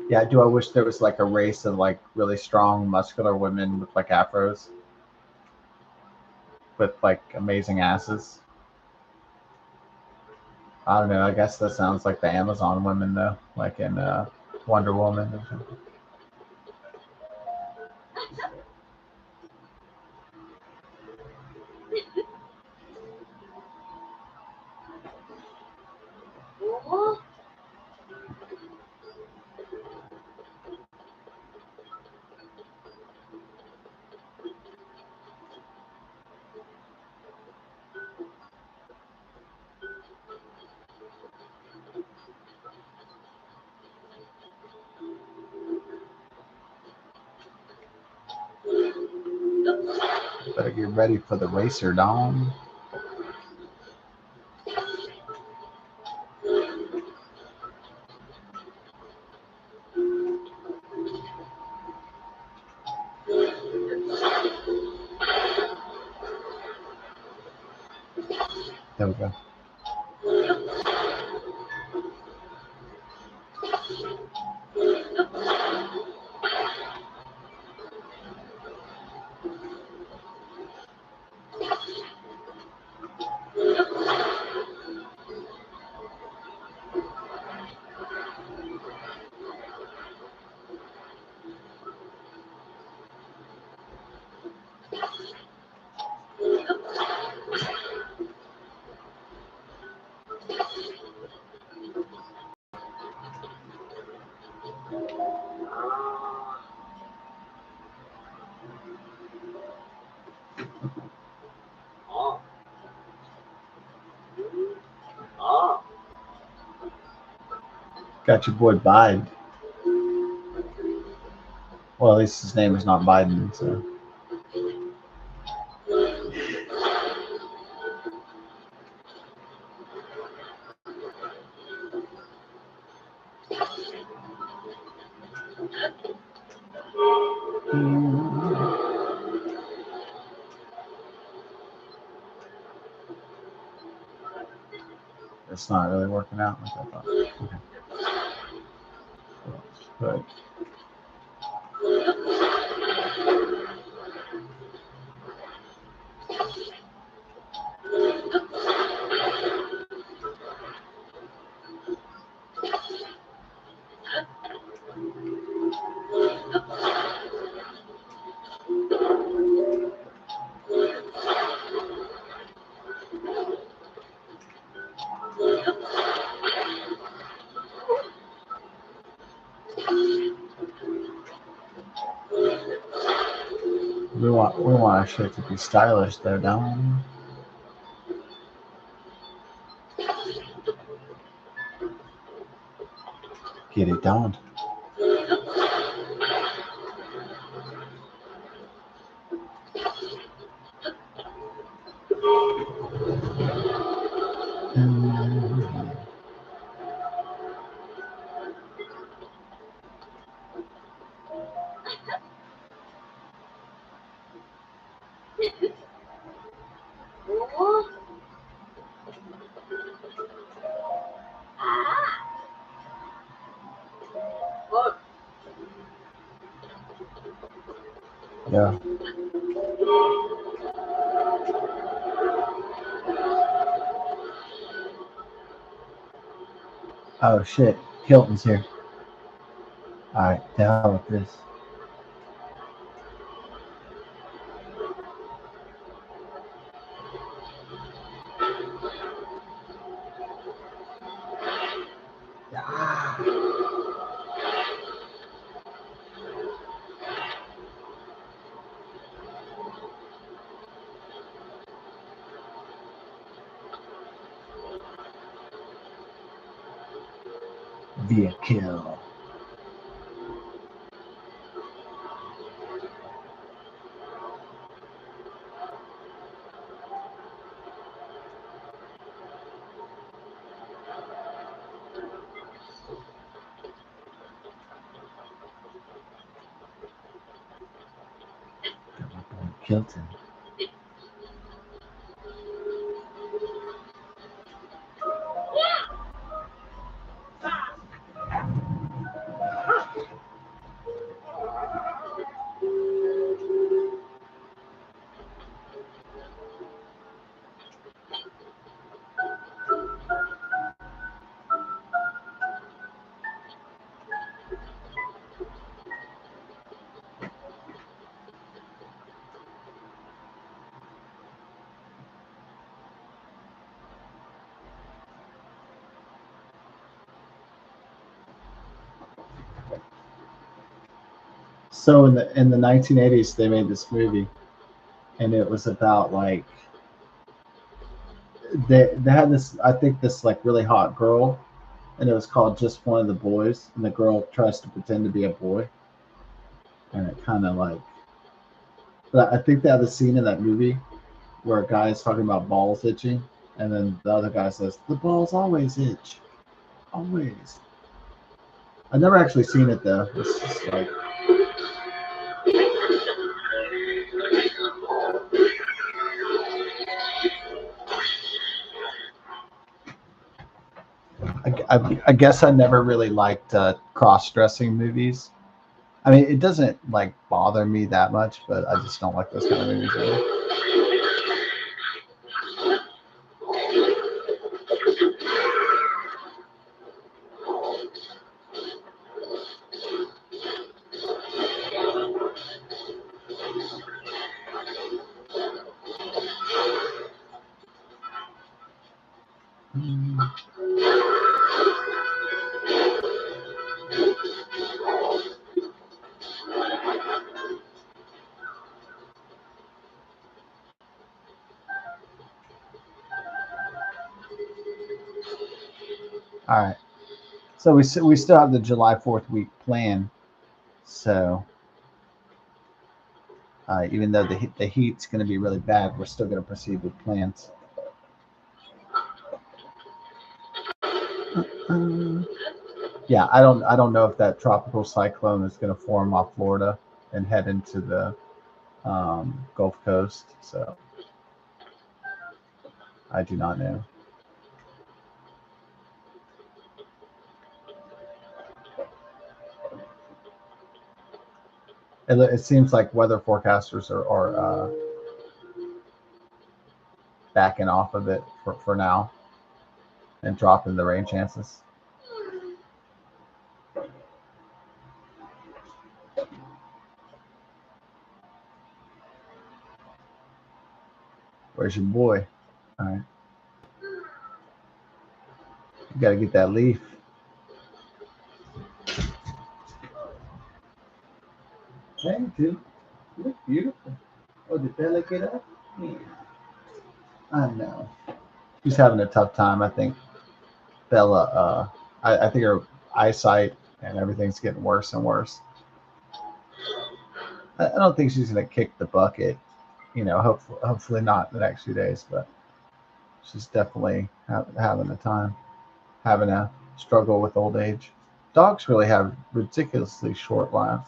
Yeah. Do I wish there was like a race of like really strong, muscular women with like afros with like amazing asses? I don't know. I guess that sounds like the Amazon women though, like in Wonder Woman or something. Better get ready for the racer, Dom. There we go. Got your boy Bide. Well, at least his name is not Biden. So it's not really working out like I thought. Okay. But we want our shit to be stylish though, don't we? Get it done. Yeah. Oh shit. Hilton's here. Alright, the hell with this. Ah. Via kill. Hilton. So in the 1980s they made this movie, and it was about like they had this, I think, this like really hot girl, and it was called Just One of the Boys, and the girl tries to pretend to be a boy, and it kind of like, but I think they have a scene in that movie where a guy is talking about balls itching, and then the other guy says the balls always itch, always. I've never actually seen it though. It's just like, I guess I never really liked cross-dressing movies. I mean, it doesn't like bother me that much, but I just don't like those kind of movies. Really. All right, so we still have the July 4th week planned. So Even though the heat's going to be really bad, we're still going to proceed with plans. Yeah, I don't know if that tropical cyclone is going to form off Florida and head into the Gulf Coast. So I do not know. It seems like weather forecasters are backing off of it for now and dropping the rain chances. Where's your boy? All right. You got to get that leaf. Thank you. You look beautiful. Oh, did Bella get up? Yeah. I know. She's having a tough time. I think Bella, I think her eyesight and everything's getting worse and worse. I don't think she's going to kick the bucket, hopefully not the next few days, but she's definitely having a time, having a struggle with old age. Dogs really have ridiculously short lives.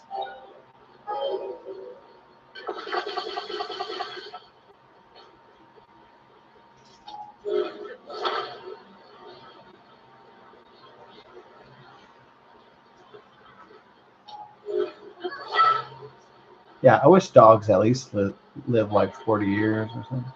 Yeah, I wish dogs at least live like 40 years or something.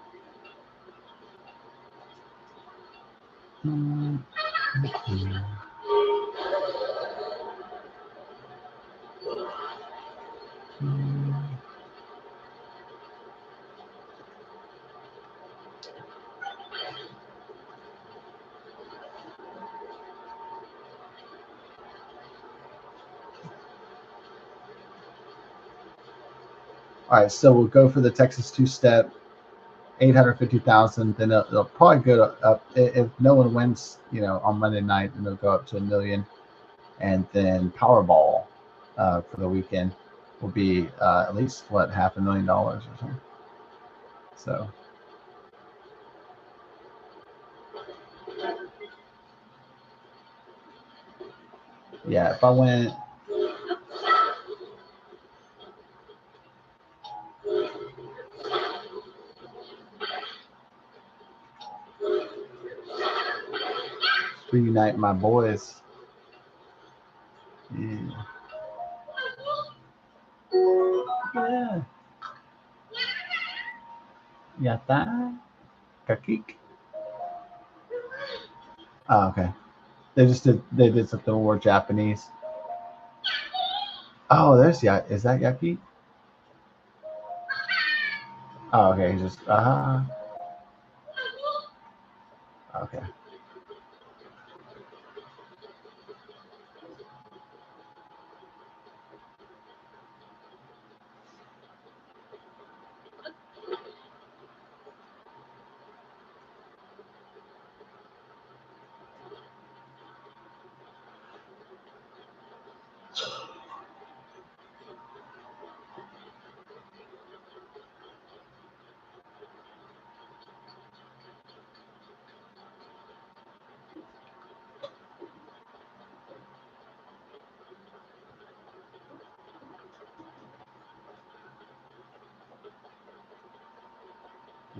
All right, so we'll go for the Texas two-step, 850,000. Then it'll probably go up if no one wins, on Monday night, and it'll go up to $1 million. And then Powerball for the weekend will be at least $500,000 or something. So yeah, if I went. Reunite my boys. Yeah. Yeah. Ya está. Kakik. Oh, okay. They did something more Japanese. Oh, is that Yaki? Oh, okay. He's just okay.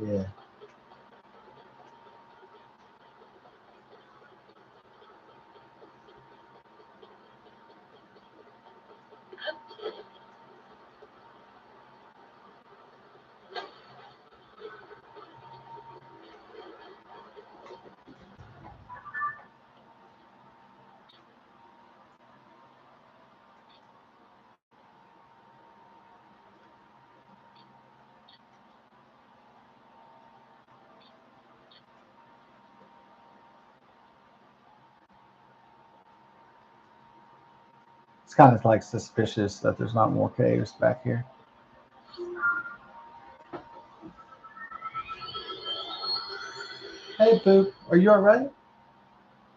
Yeah. It's kind of like suspicious that there's not more caves back here. Hey, Boop, are you all right?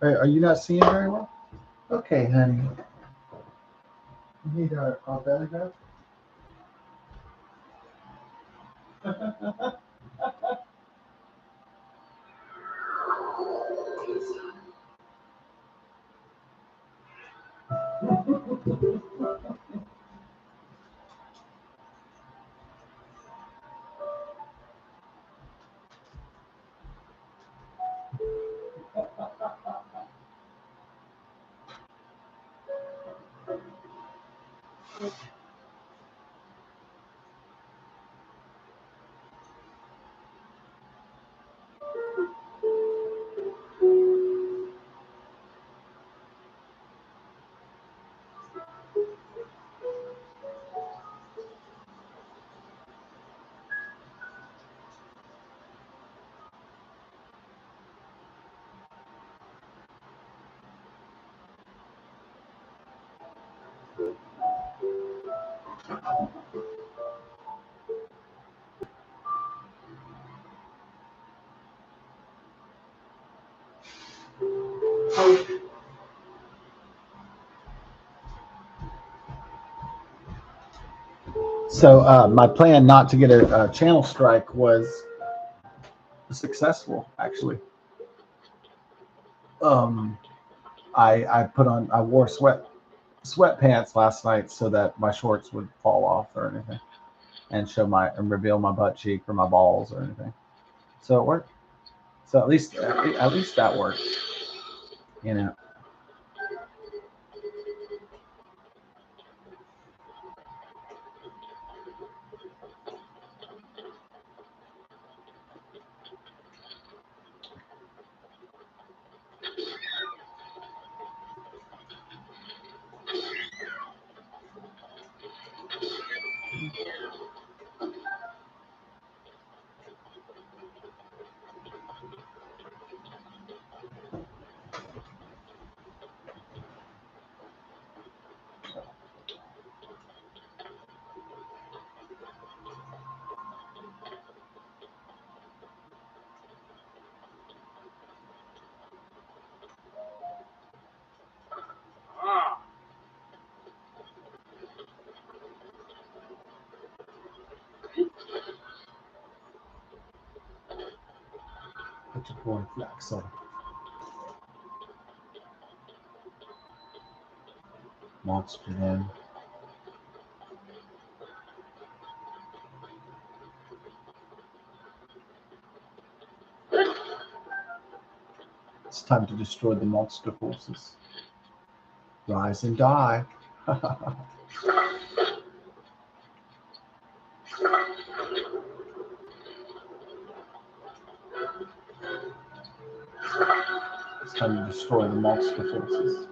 Are you not seeing very well? Okay, honey. You need our belly rub? So my plan not to get a channel strike was successful, actually. I wore sweatpants last night so that my shorts would fall off or anything, and reveal my butt cheek or my balls or anything. So it worked. So at least that worked. You know. Put your cornflakes on. Monster then. It's time to destroy the monster forces. Rise and die. It's time to destroy the monster forces.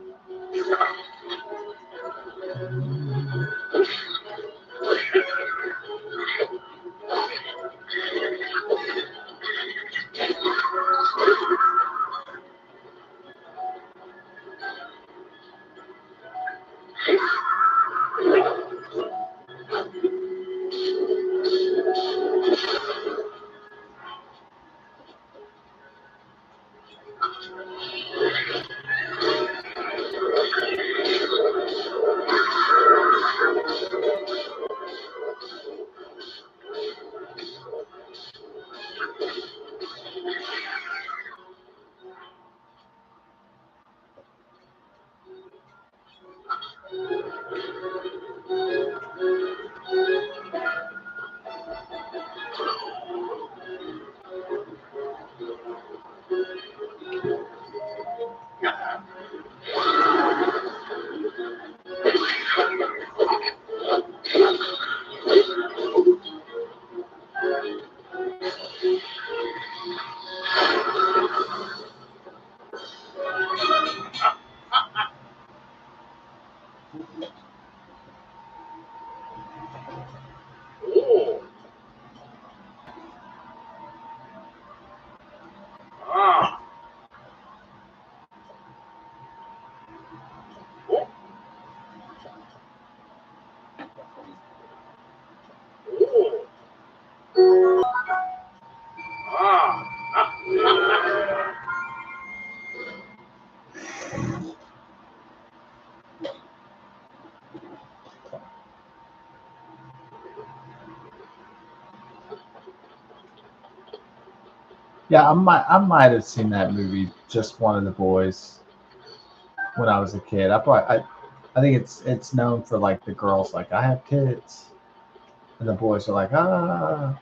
Yeah, I might have seen that movie, Just One of the Boys, when I was a kid. I think it's known for like the girls like I have tits, and the boys are like they're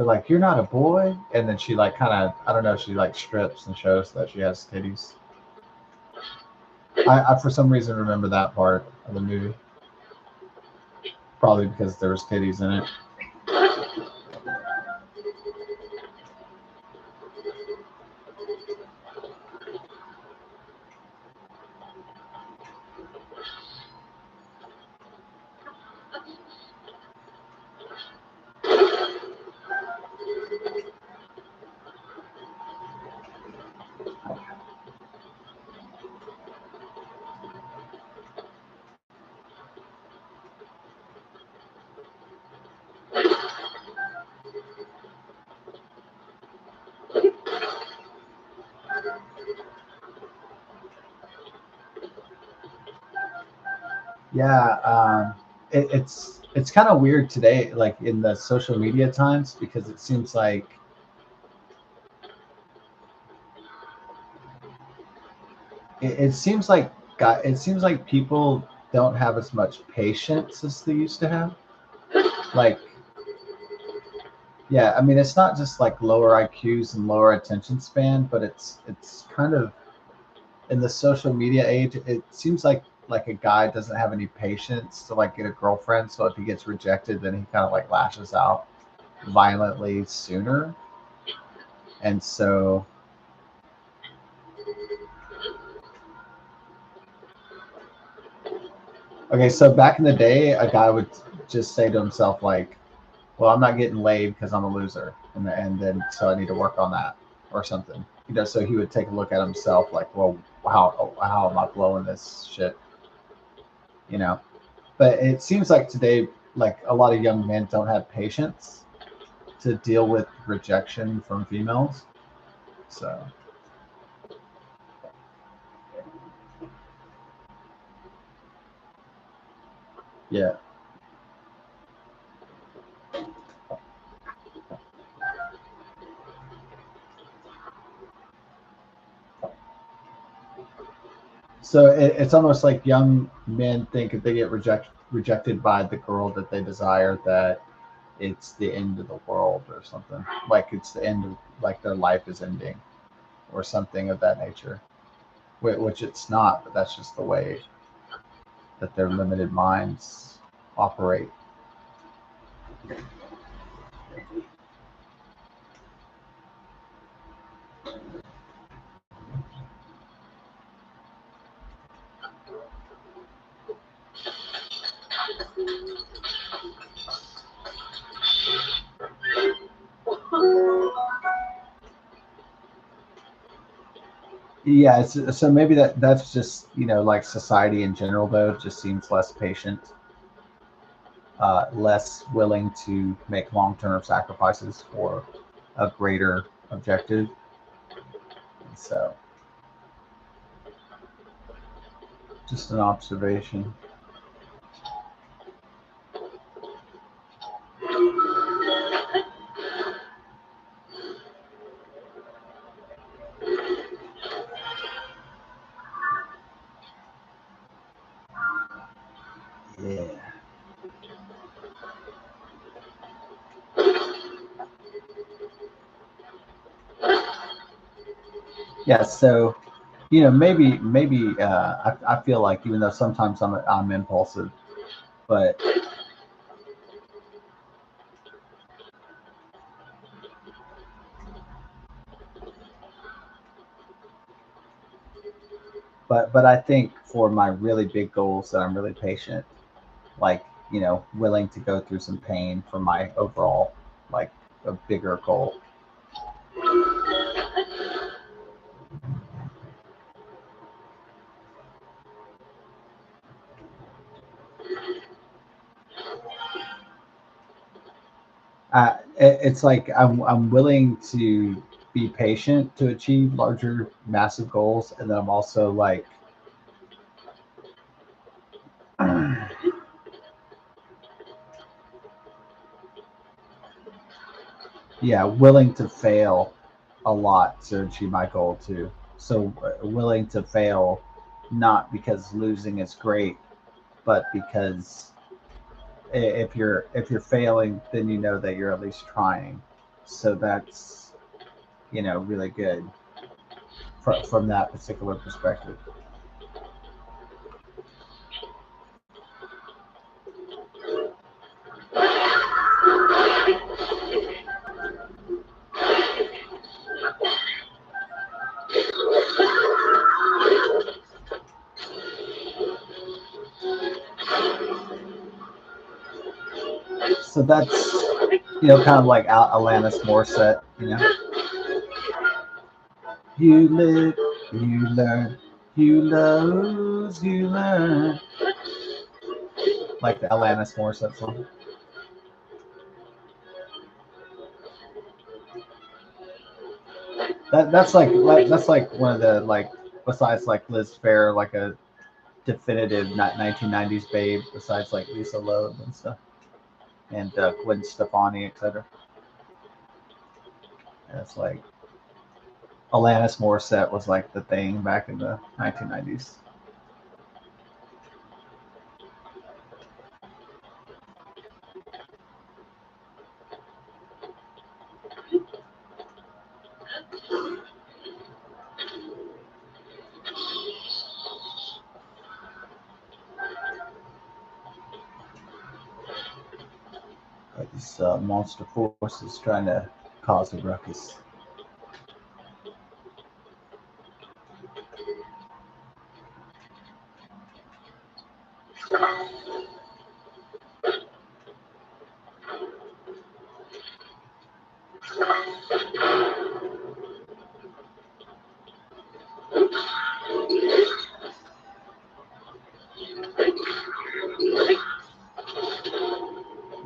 like you're not a boy, and then she like kind of I don't know she like strips and shows that she has titties. I for some reason remember that part of the movie, probably because there was titties in it. Yeah, it's kind of weird today, like in the social media times, because it seems like it seems like people don't have as much patience as they used to have. Like, yeah, I mean, it's not just like lower IQs and lower attention span, but it's kind of in the social media age. It seems like a guy doesn't have any patience to like get a girlfriend, so if he gets rejected, then he kind of like lashes out violently sooner. And so, okay, so back in the day, a guy would just say to himself like, "Well, I'm not getting laid because I'm a loser," and then so I need to work on that or something. So he would take a look at himself like, "Well, how am I blowing this shit?" You know. But it seems like today, like a lot of young men don't have patience to deal with rejection from females. So yeah, so it's almost like young men think if they get rejected by the girl that they desire, that it's the end of the world or something. Like it's the end of like their life is ending or something of that nature. Which it's not, but that's just the way that their limited minds operate. Yeah, so maybe that's just like society in general though just seems less patient, less willing to make long-term sacrifices for a greater objective. So just an observation. Yeah. Yeah. So maybe I feel like even though sometimes I'm impulsive, but but I think for my really big goals that I'm really patient, like willing to go through some pain for my overall like a bigger goal. It's like I'm willing to be patient to achieve larger massive goals, and then I'm also like Yeah, willing to fail a lot should be my goal too. So willing to fail, not because losing is great, but because if you're failing, then you know that you're at least trying. So that's really good from that particular perspective. So that's kind of like Alanis Morissette. You live, you learn, you lose, you learn. Like the Alanis Morissette song. That's like one of the like besides like Liz Fair, like a definitive 1990s babe. Besides like Lisa Loeb and stuff, and Gwen Stefani, etc. And it's like Alanis Morissette was like the thing back in the 1990s. Like these monster forces trying to cause a ruckus.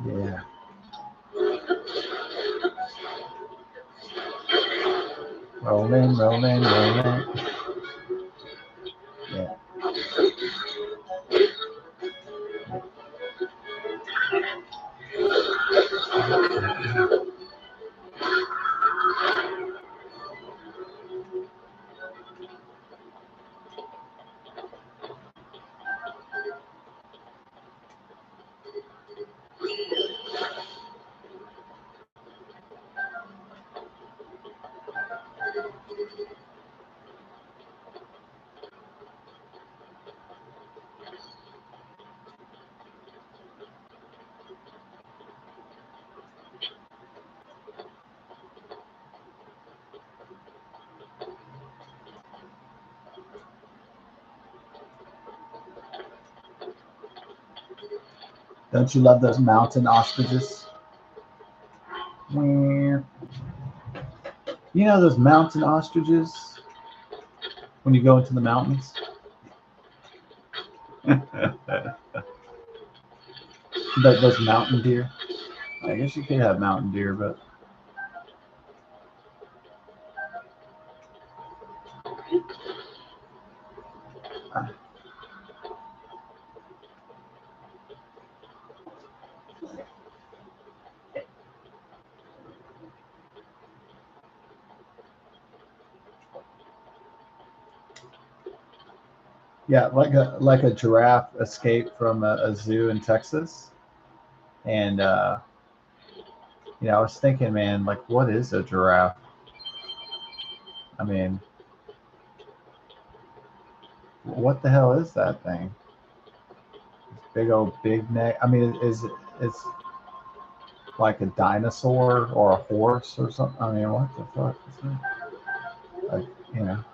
Yeah. Rolling, rolling, rolling. Yeah. Don't you love those mountain ostriches? You know those mountain ostriches when you go into the mountains? Those mountain deer. I guess you could have mountain deer, but uh, yeah, like a giraffe escaped from a zoo in Texas, and I was thinking, man, like, what is a giraffe? I mean, what the hell is that thing? Big old big neck. I mean, it's like a dinosaur or a horse or something? I mean, what the fuck is that? Like, you know,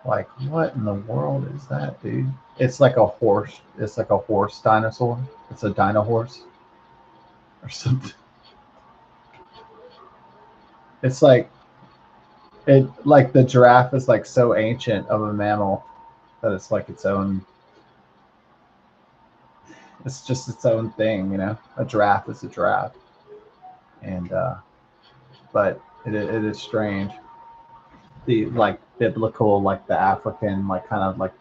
like what in the world is that, dude? It's like a horse. It's like a horse dinosaur. It's a dino horse or something. It's like the giraffe is like so ancient of a mammal that it's like its own. It's just its own thing, you know. A giraffe is a giraffe, and but it is strange. The like biblical, like the African, like kind of like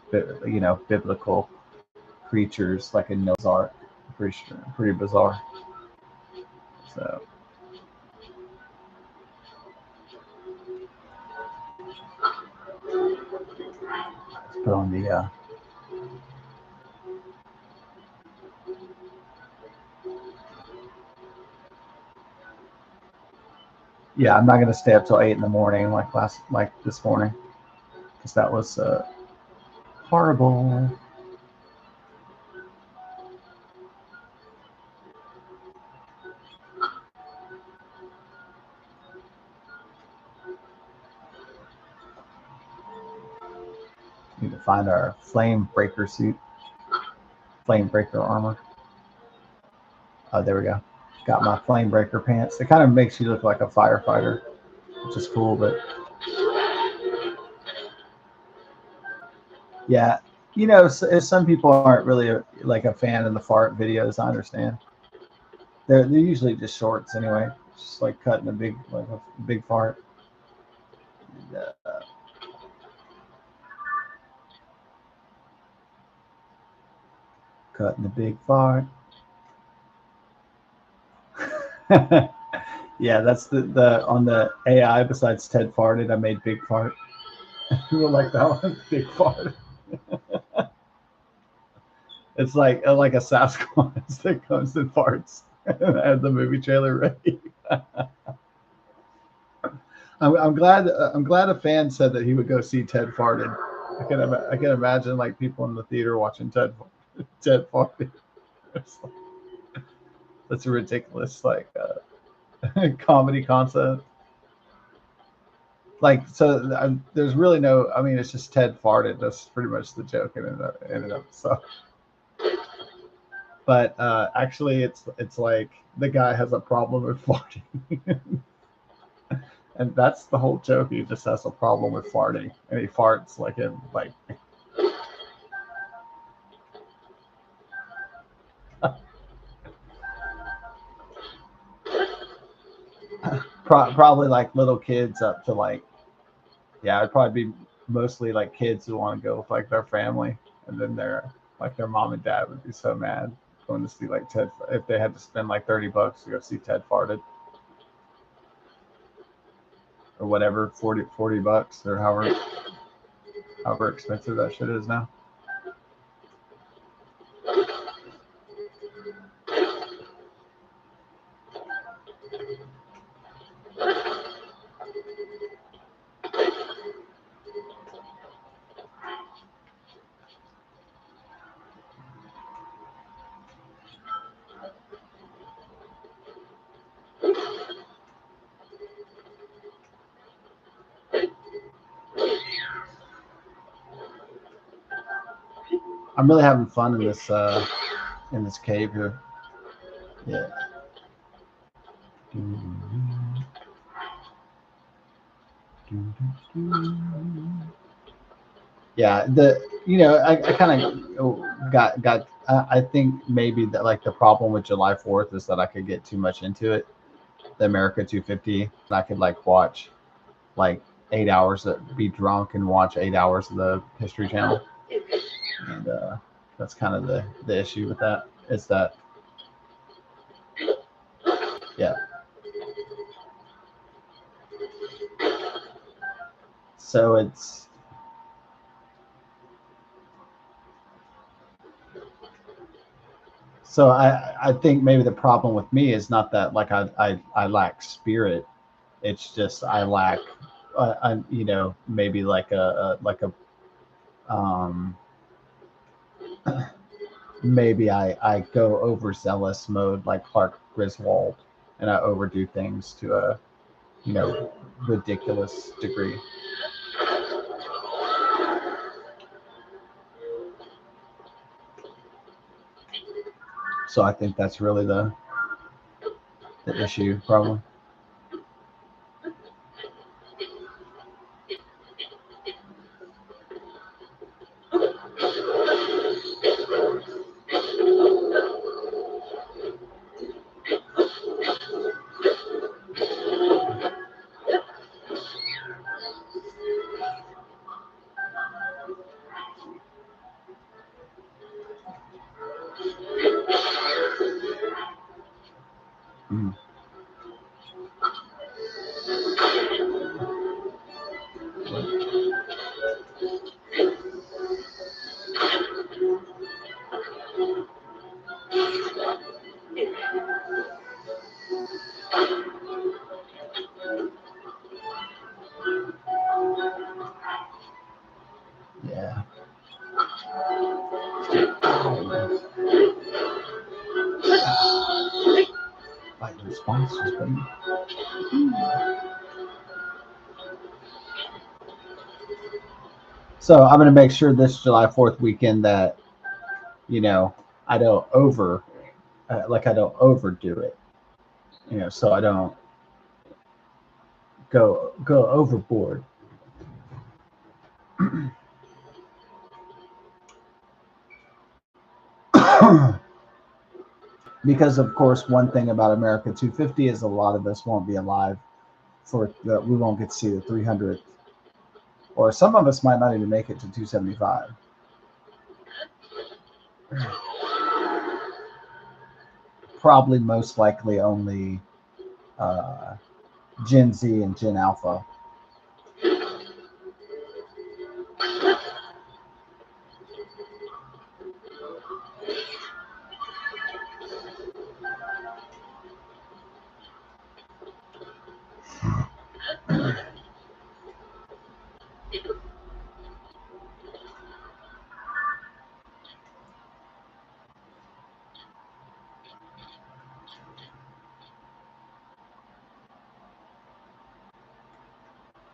biblical creatures like in Noah's Ark. Pretty bizarre. So put on the. Yeah, I'm not gonna stay up till 8 in the morning like this morning, because that was horrible. Need to find our flame breaker suit, flame breaker armor. Oh, there we go. Got my flame breaker pants. It kind of makes you look like a firefighter, which is cool, but yeah, you know, if some people aren't really like a fan of the fart videos, I understand. They're usually just shorts anyway, just like cutting a big fart. Cutting a big fart. Yeah, that's the on the AI. Besides Ted farted, I made big fart. You like that one, big fart. It's like a Sasquatch that comes and farts. I had the movie trailer ready. I'm glad a fan said that he would go see Ted farted. I can imagine like people in the theater watching Ted farted. That's a ridiculous comedy concept. Like, so there's really no. I mean, it's just Ted farted. That's pretty much the joke in it. So, but actually, it's like the guy has a problem with farting, and that's the whole joke. He just has a problem with farting, and he farts like in like. Probably like little kids up to like, yeah, it'd probably be mostly like kids who want to go with like their family, and then their mom and dad would be so mad going to see like Ted if they had to spend like $30 to go see Ted farted or whatever, 40 bucks or however expensive that shit is now. I'm really having fun in this cave here. Yeah. Yeah, I kind of got I think maybe that like the problem with July 4th is that I could get too much into it. The America 250, and I could like watch like 8 hours, be drunk and watch 8 hours of the History Channel, and that's kind of the issue with that. Is that yeah. So I think maybe the problem with me is not that like I lack spirit. It's just I lack maybe like a maybe I go overzealous mode like Clark Griswold, and I overdo things to a ridiculous degree. So I think that's really the issue, probably. Mm. for sponsors, buddy. So I'm going to make sure this July 4th weekend that, I don't I don't overdo it, so I don't go overboard. Because of course, one thing about America 250 is a lot of us won't be alive we won't get to see the 300th, or some of us might not even make it to 275. Probably most likely only Gen Z and Gen Alpha.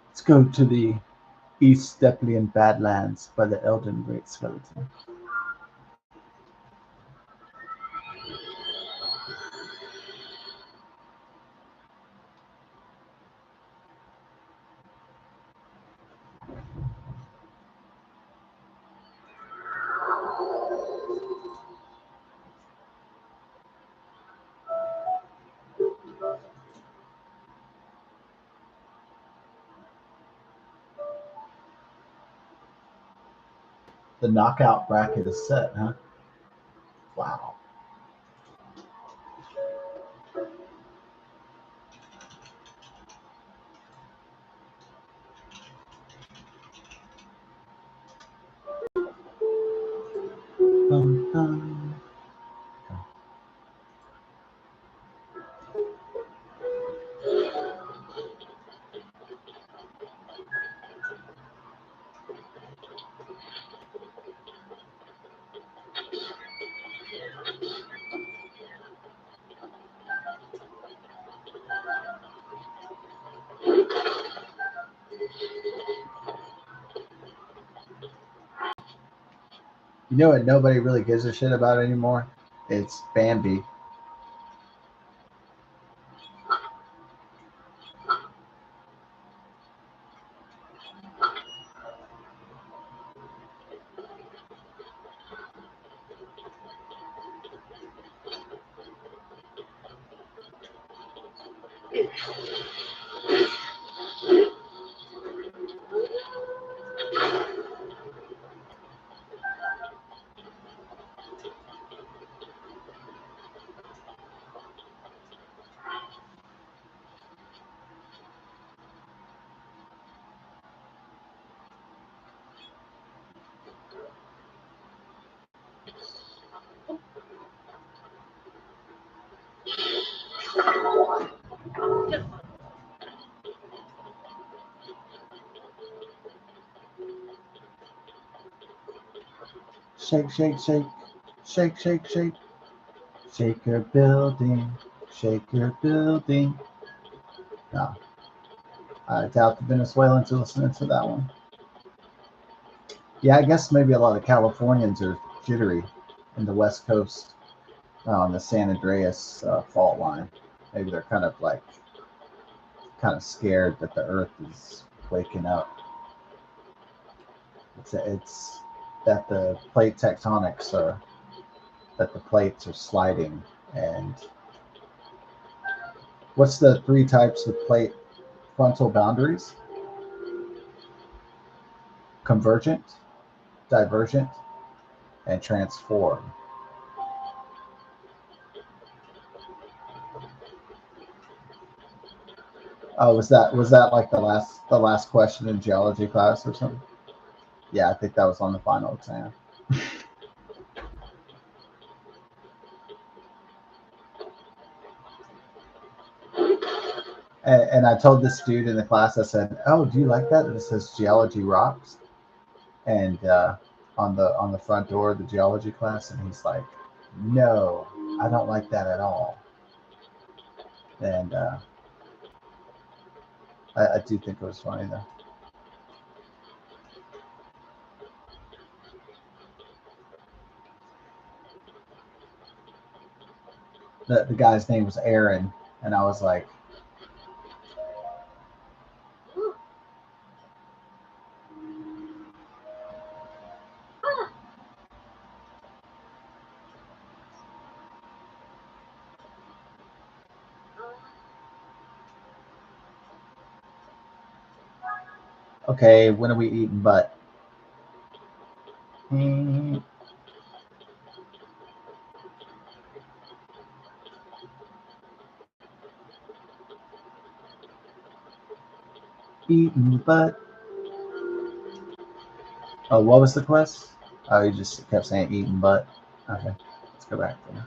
Let's go to the East Steplian Badlands by the Elden Great Skeleton. The knockout bracket is set, huh? Wow. Bum, bum. You know what nobody really gives a shit about anymore? It's Bambi. Shake, shake, shake. Shake, shake, shake. Shake your building. Shake your building. No. I doubt the Venezuelans are listening to that one. Yeah, I guess maybe a lot of Californians are jittery in the West Coast on the San Andreas fault line. Maybe they're kind of scared that the Earth is waking up. It's that the plate tectonics are that the plates are sliding. And what's the three types of plate frontal boundaries? Convergent, divergent, and transform. Oh, was that like the last question in geology class or something? Yeah, I think that was on the final exam. And I told this dude in the class, I said, "Oh, do you like that? It says geology rocks." And on the front door of the geology class, and he's like, "No, I don't like that at all." And I do think it was funny though. The guy's name was Aaron, and I was like, okay, when are we eating butt? Eating butt. Oh, what was the quest? Oh, you just kept saying eating butt. Okay, let's go back to it.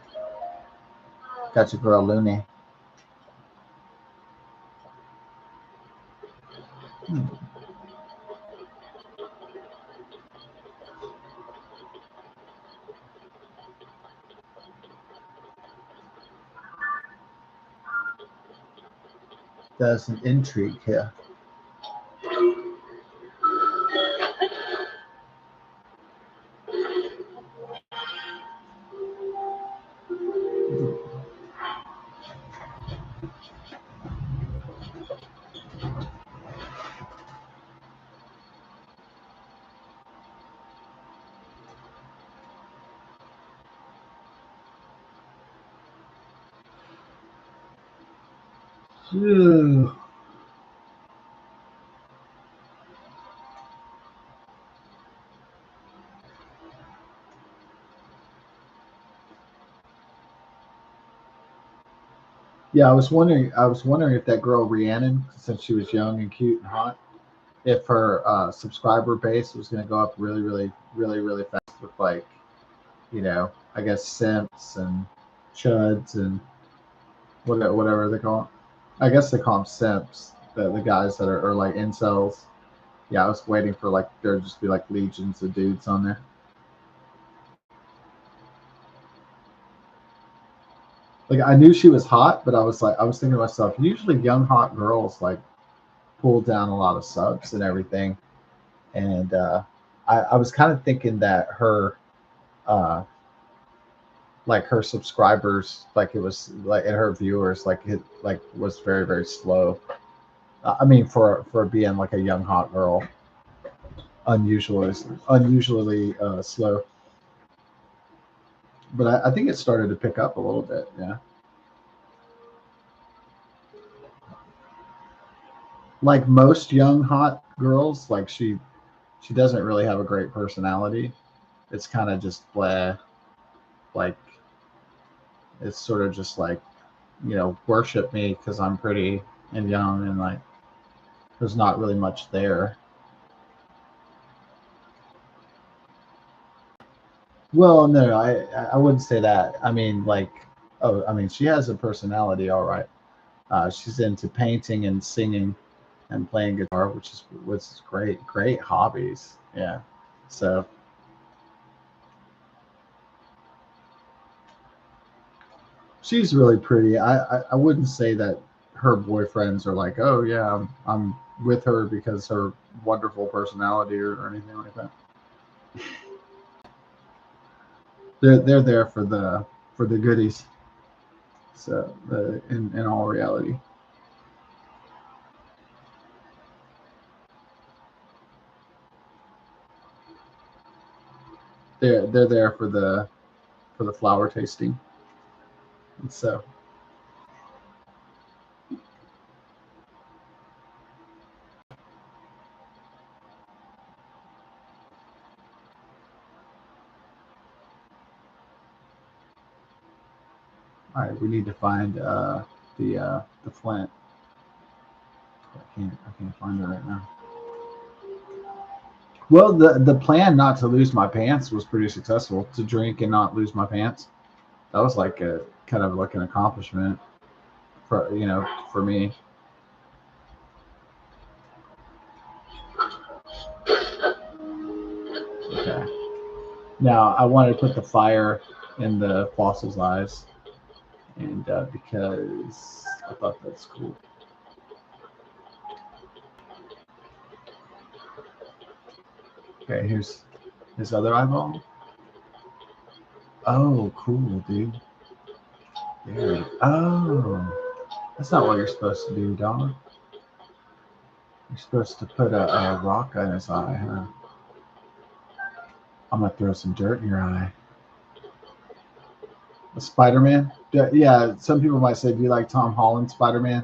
Got your girl Looney. Hmm. There's an intrigue here. Yeah, I was wondering. I was wondering if that girl Rhiannon, since she was young and cute and hot, if her subscriber base was going to go up really, really, really, really fast with like, I guess simps and chuds and whatever they call them. I guess they call them simps. The guys that are like incels. Yeah, I was waiting for like there just be like legions of dudes on there. Like I knew she was hot, but I was thinking to myself, usually young hot girls like pull down a lot of subs and everything. And I was kind of thinking that uh, her subscribers, like it was like, and her viewers, like it like was very very slow. I mean, for being like a young hot girl, unusually slow. But I think it started to pick up a little bit. Yeah, like most young hot girls, like she doesn't really have a great personality. It's kind of just blah. Like it's sort of just like, worship me because I'm pretty and young, and like there's not really much there. Well, no, I wouldn't say that. I mean, like, oh, I mean, she has a personality, all right. She's into painting and singing and playing guitar, which is great hobbies. Yeah. So she's really pretty. I wouldn't say that her boyfriends are like, oh yeah, I'm with her because her wonderful personality or anything like that. They're there for the goodies. So in all reality, they're there for the flower tasting. And so all right, we need to find the flint. I can't find it right now. Well, the plan not to lose my pants was pretty successful. To drink and not lose my pants. That was like a kind of like an accomplishment for for me. Okay. Now I wanted to put the fire in the fossil's eyes, and because I thought that's cool. Okay, here's his other eyeball. Oh, cool, dude. There. Oh, that's not what you're supposed to do, dog. You're supposed to put a rock on his eye, huh? I'm gonna throw some dirt in your eye. Spider-Man? Yeah, some people might say, do you like Tom Holland Spider-Man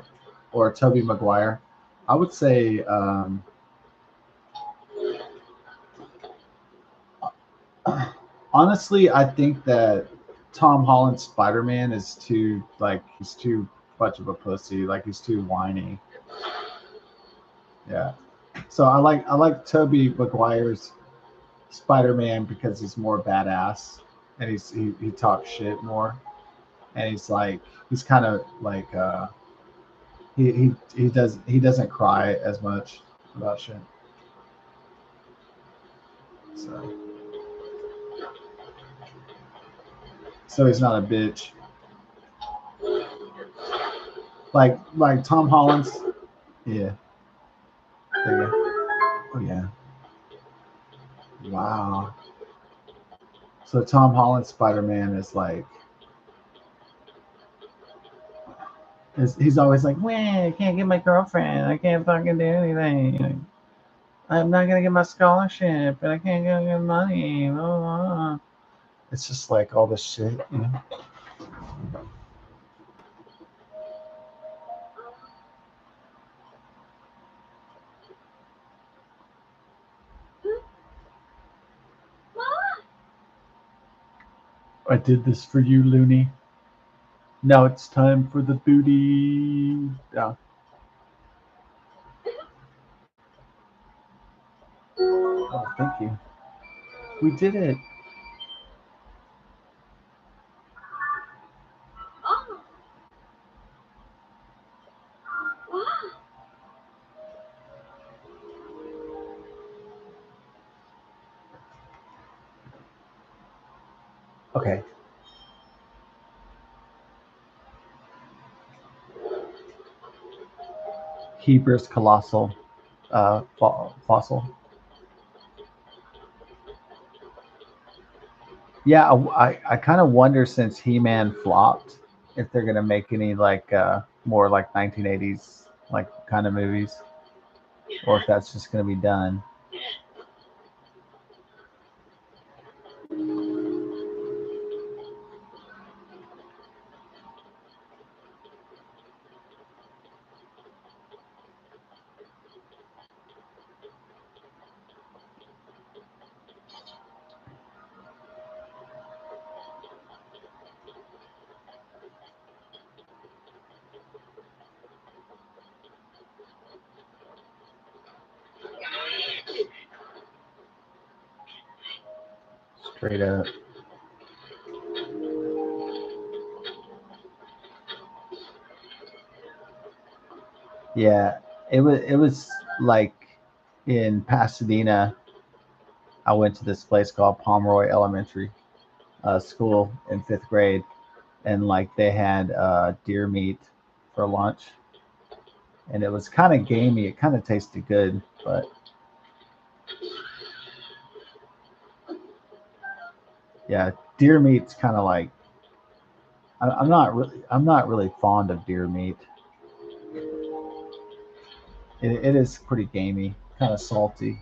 or Tobey Maguire? I would say, honestly, I think that Tom Holland Spider-Man is too, like, he's too much of a pussy. Like, he's too whiny. Yeah. So I like Tobey Maguire's Spider-Man because he's more badass and he talks shit more, and he's kind of like he doesn't cry as much about shit. So he's not a bitch like Tom Holland's. Yeah, there you go. Oh yeah, wow. So Tom Holland's Spider-Man is like he's always like, "Man, I can't get my girlfriend. I can't fucking do anything. I'm not gonna get my scholarship, and I can't get money." Blah, blah, blah. It's just like all this shit, you know. I did this for you, Looney. Now it's time for the booty. Yeah. Oh, thank you. We did it. Okay. Heber's colossal fossil. Yeah, I kind of wonder since He-Man flopped if they're gonna make any like more like 1980s like kind of movies, or if that's just gonna be done. Straight up. Yeah, it was like in Pasadena. I went to this place called Pomeroy Elementary School in fifth grade, and like they had deer meat for lunch, and it was kind of gamey. It kind of tasted good, but yeah, deer meat's kind of like I'm not really fond of deer meat. It is pretty gamey, kind of salty.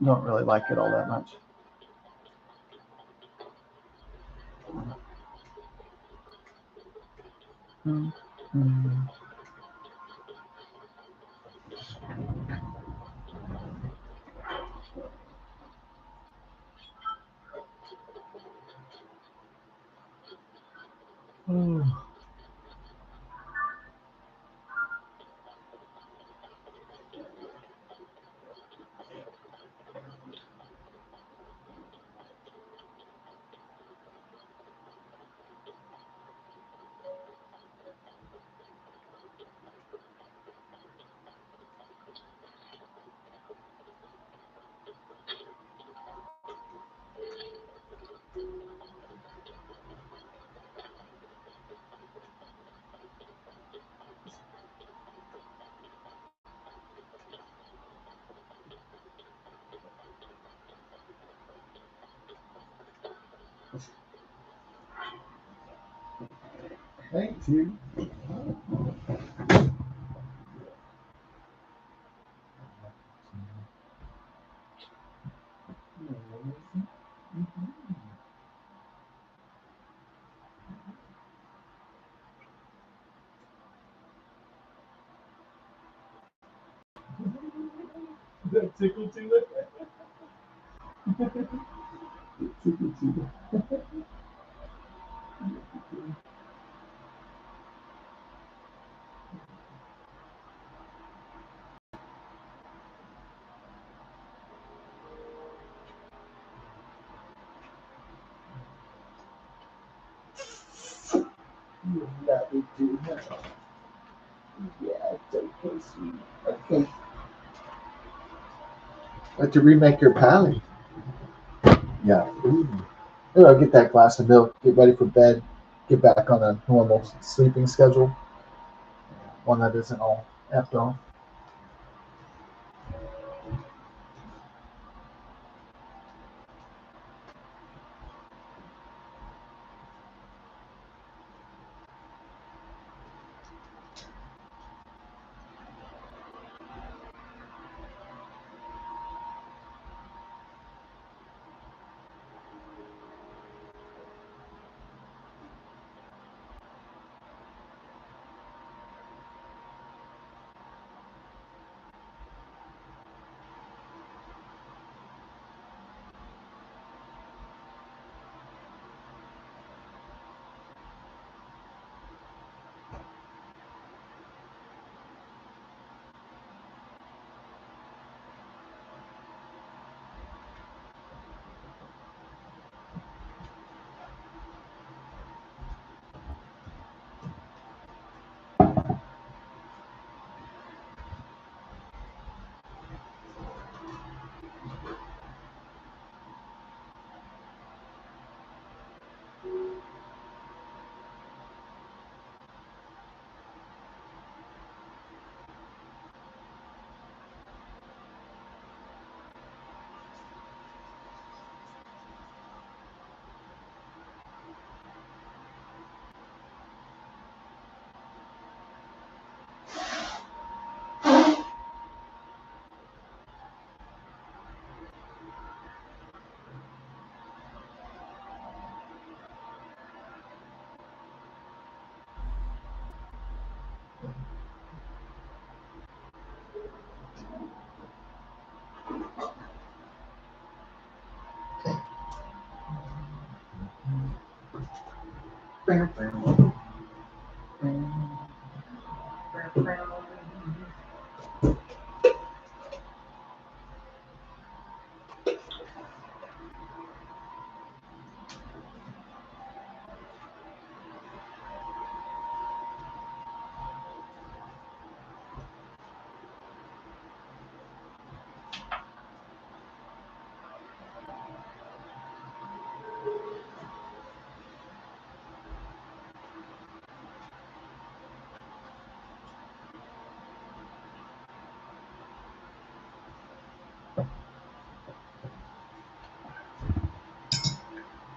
Don't really like it all that much. Mm, mm. Ooh. Thank you. That tickled you. Tickled you. You let me do that. Yeah, it's okay, sweet. Okay. Like to remake your palate. Yeah. Ooh. Maybe I'll get that glass of milk, get ready for bed, get back on a normal sleeping schedule. One that isn't all effed off.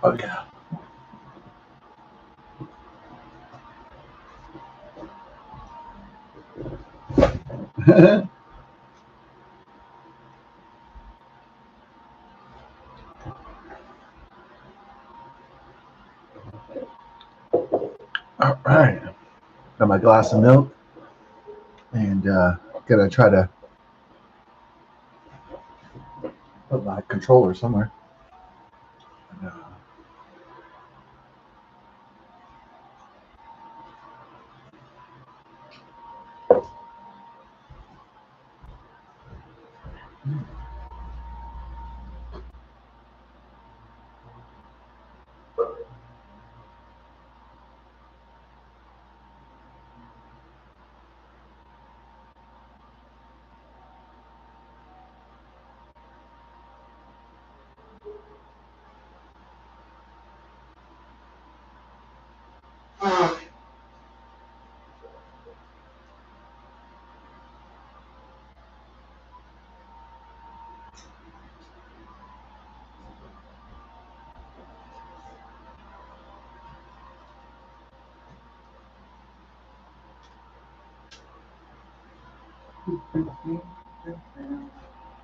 Oh yeah. All right. Got my glass of milk and gonna try to put my controller somewhere. Uh,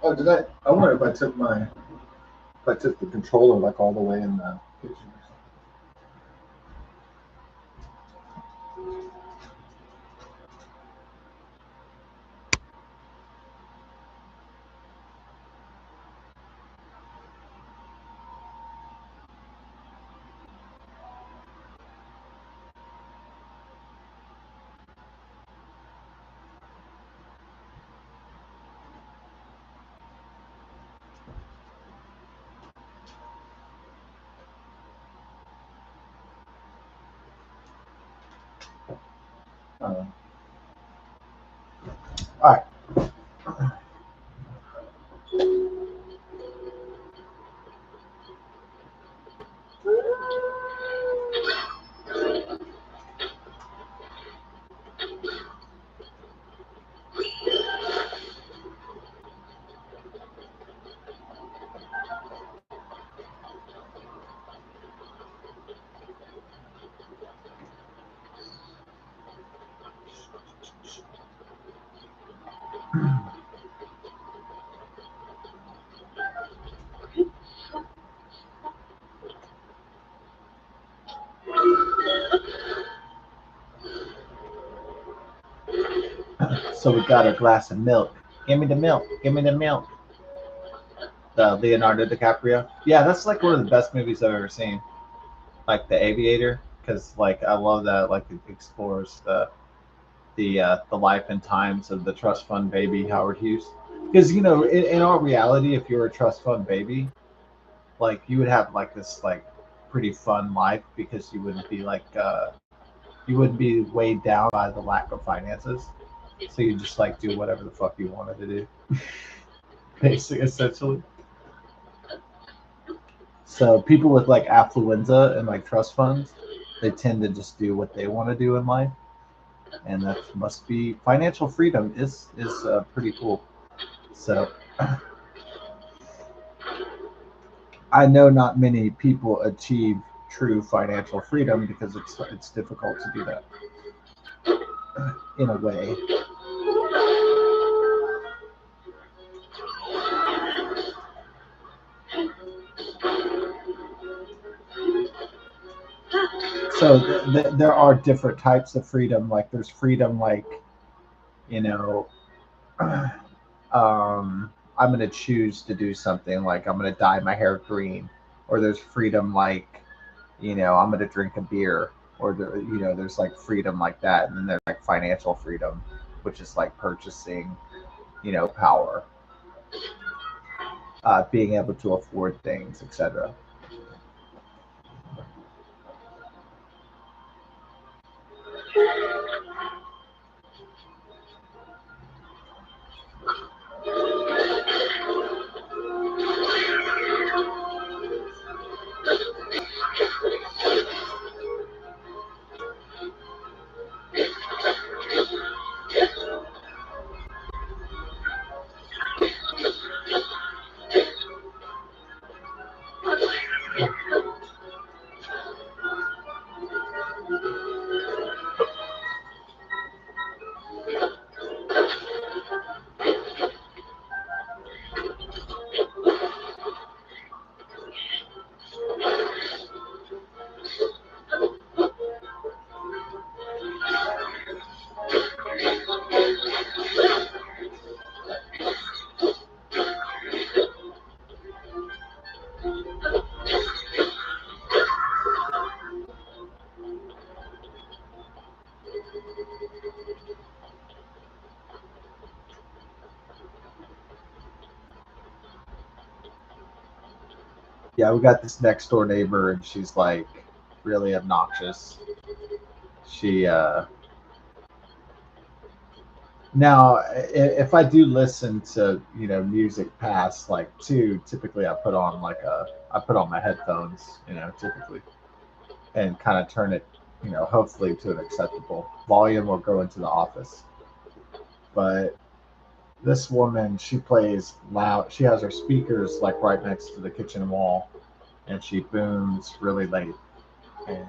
Oh, did I? I wonder if I took the controller like all the way in the kitchen or something. All right. So we got a glass of milk. Give me the milk. Give me the milk. The Leonardo DiCaprio. Yeah, that's like one of the best movies I've ever seen. Like The Aviator, because like I love that. Like it explores the life and times of the trust fund baby Howard Hughes. Because in all reality, if you're a trust fund baby, like you would have like this like pretty fun life because you wouldn't be weighed down by the lack of finances. So you just like do whatever the fuck you wanted to do, basically, essentially. So people with like affluenza and like trust funds, they tend to just do what they want to do in life, and that must be financial freedom is pretty cool. So I know not many people achieve true financial freedom because it's difficult to do that in a way. So there are different types of freedom. Like there's freedom, like you know, I'm going to choose to do something. Like I'm going to dye my hair green, or there's freedom, like I'm going to drink a beer, or there's like freedom like that, and then there's like financial freedom, which is like purchasing, power, being able to afford things, etc. Yeah, we got this next door neighbor, and she's like really obnoxious. She Now, if I do listen to music past like two, typically I put on my headphones, typically, and kind of turn it, hopefully to an acceptable volume or go into the office. But this woman, she plays loud. She has her speakers like right next to the kitchen wall, and she booms really late. And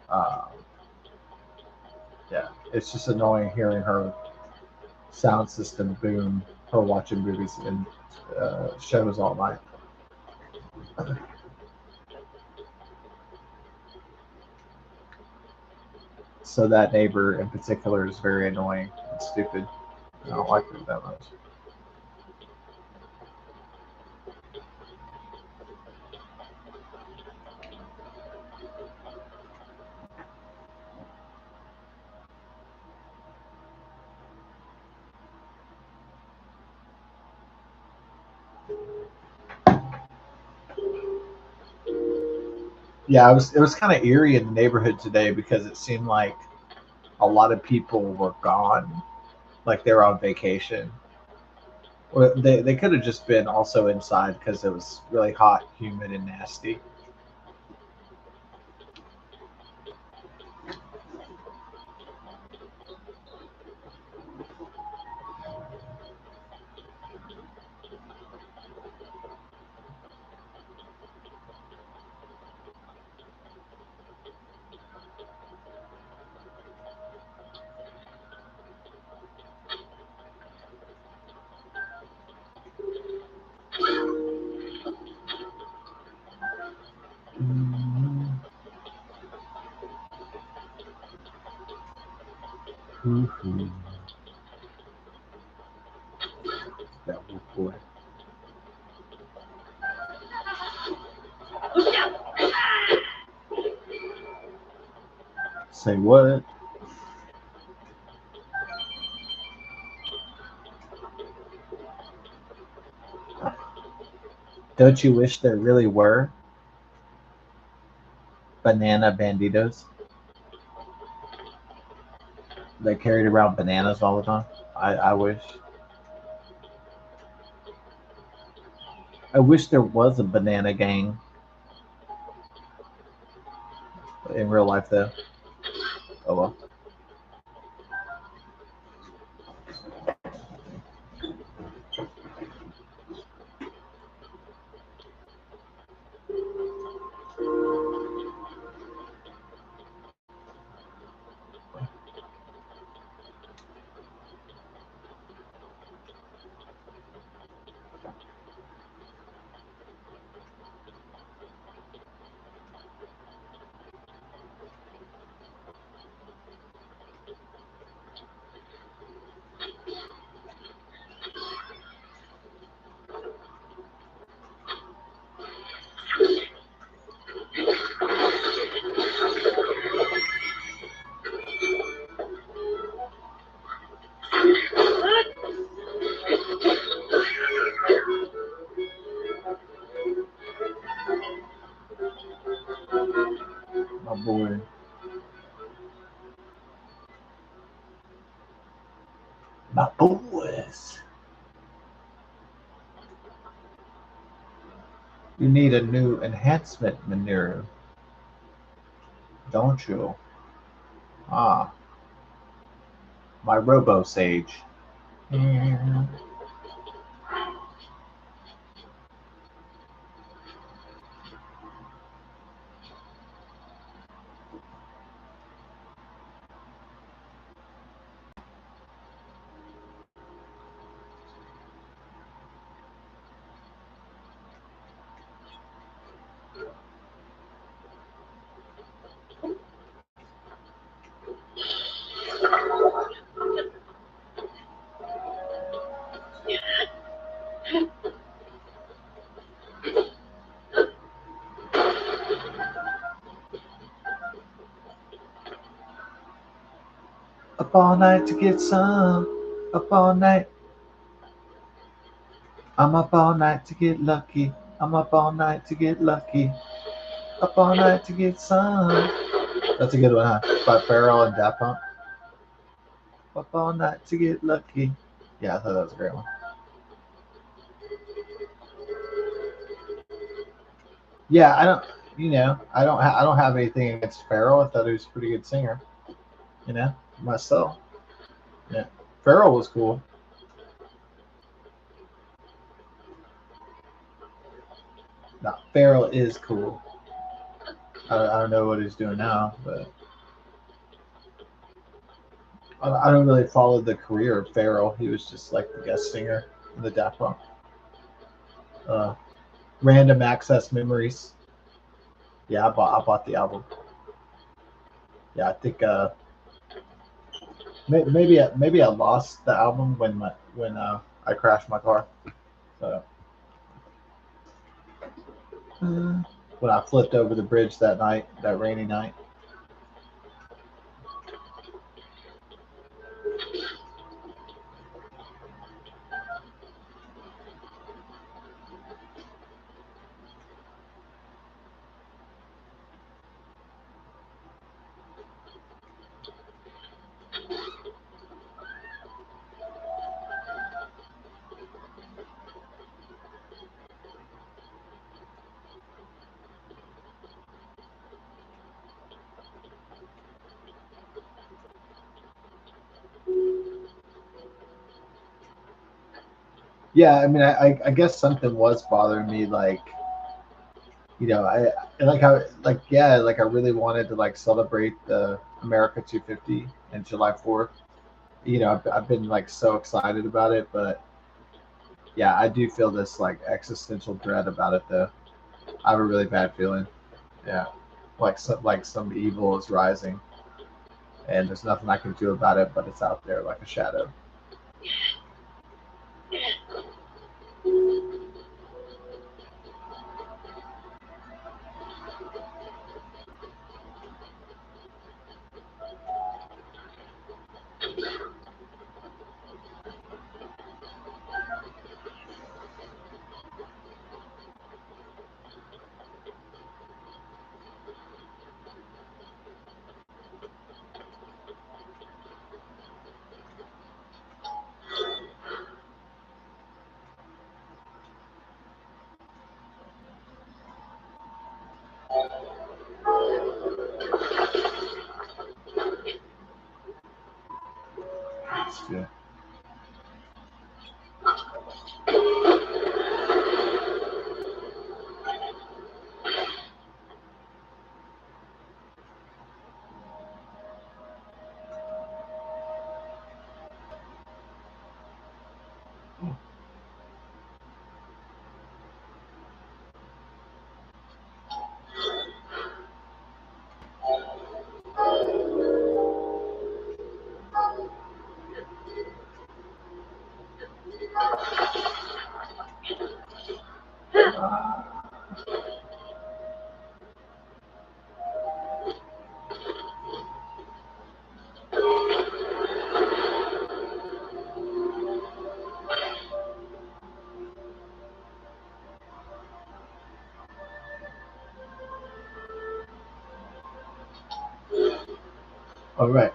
um, yeah, it's just annoying hearing her sound system boom for watching movies and shows all night. So that neighbor in particular is very annoying and stupid. I don't like it that much. Yeah, it was kind of eerie in the neighborhood today because it seemed like a lot of people were gone, like they were on vacation. Or they could have just been also inside because it was really hot, humid, and nasty. Mm-hmm. That little boy. Say what? Don't you wish there really were banana banditos that carried around bananas all the time? I wish. I wish there was a banana gang in real life, though. Oh well. My boy. My boys. You need a new enhancement manure, don't you? Ah, my Robo Sage. Mm. Up all night to get some. Up all night. I'm up all night to get lucky. I'm up all night to get lucky. Up all night to get some. That's a good one, huh? By Pharrell and Daft Punk. Up all night to get lucky. Yeah, I thought that was a great one. Yeah, I don't. I don't have anything against Pharrell. I thought he was a pretty good singer. You know, myself. Yeah, Pharrell was cool. No, Pharrell is cool. I don't know what he's doing now, but I don't really follow the career of Farrell. He was just like the guest singer in the Daft Punk. Uh, Random Access Memories. Yeah, I bought the album. Yeah, I think maybe I lost the album when I crashed my car. So when I flipped over the bridge that night, that rainy night. Yeah, I mean, I guess something was bothering me, like I like how like yeah, like I really wanted to like celebrate the America 250 and July 4th. I've been like so excited about it, but yeah, I do feel this like existential dread about it though. I have a really bad feeling. Yeah, like some evil is rising, and there's nothing I can do about it, but it's out there like a shadow. Yeah. All right.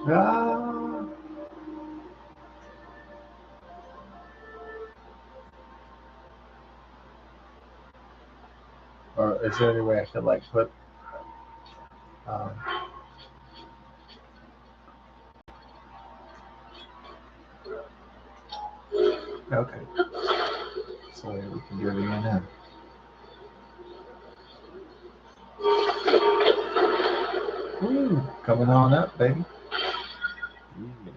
Ah. Or is there any way I could like put um, okay, so we can do it again then. Woo, coming on up, baby. Yeah.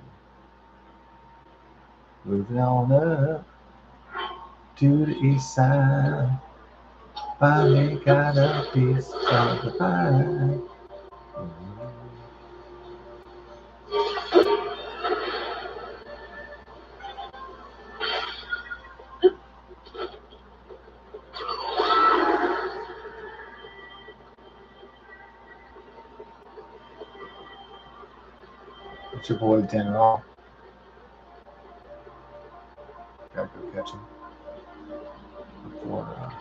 Moving on up to the east side. Finally got a piece of the pie. It's your boy General. Gotta go catch him before.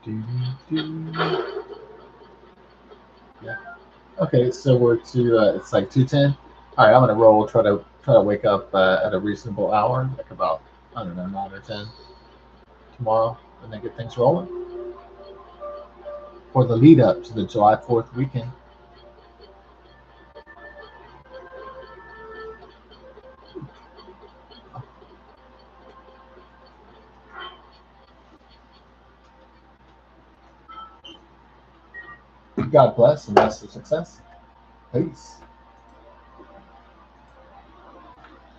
Yeah. Okay, so we're to it's like 2:10. All right, I'm gonna roll. Try to wake up at a reasonable hour, like about I don't know 9 or 10 tomorrow, and then get things rolling for the lead up to the July 4th weekend. God bless and best of success. Peace.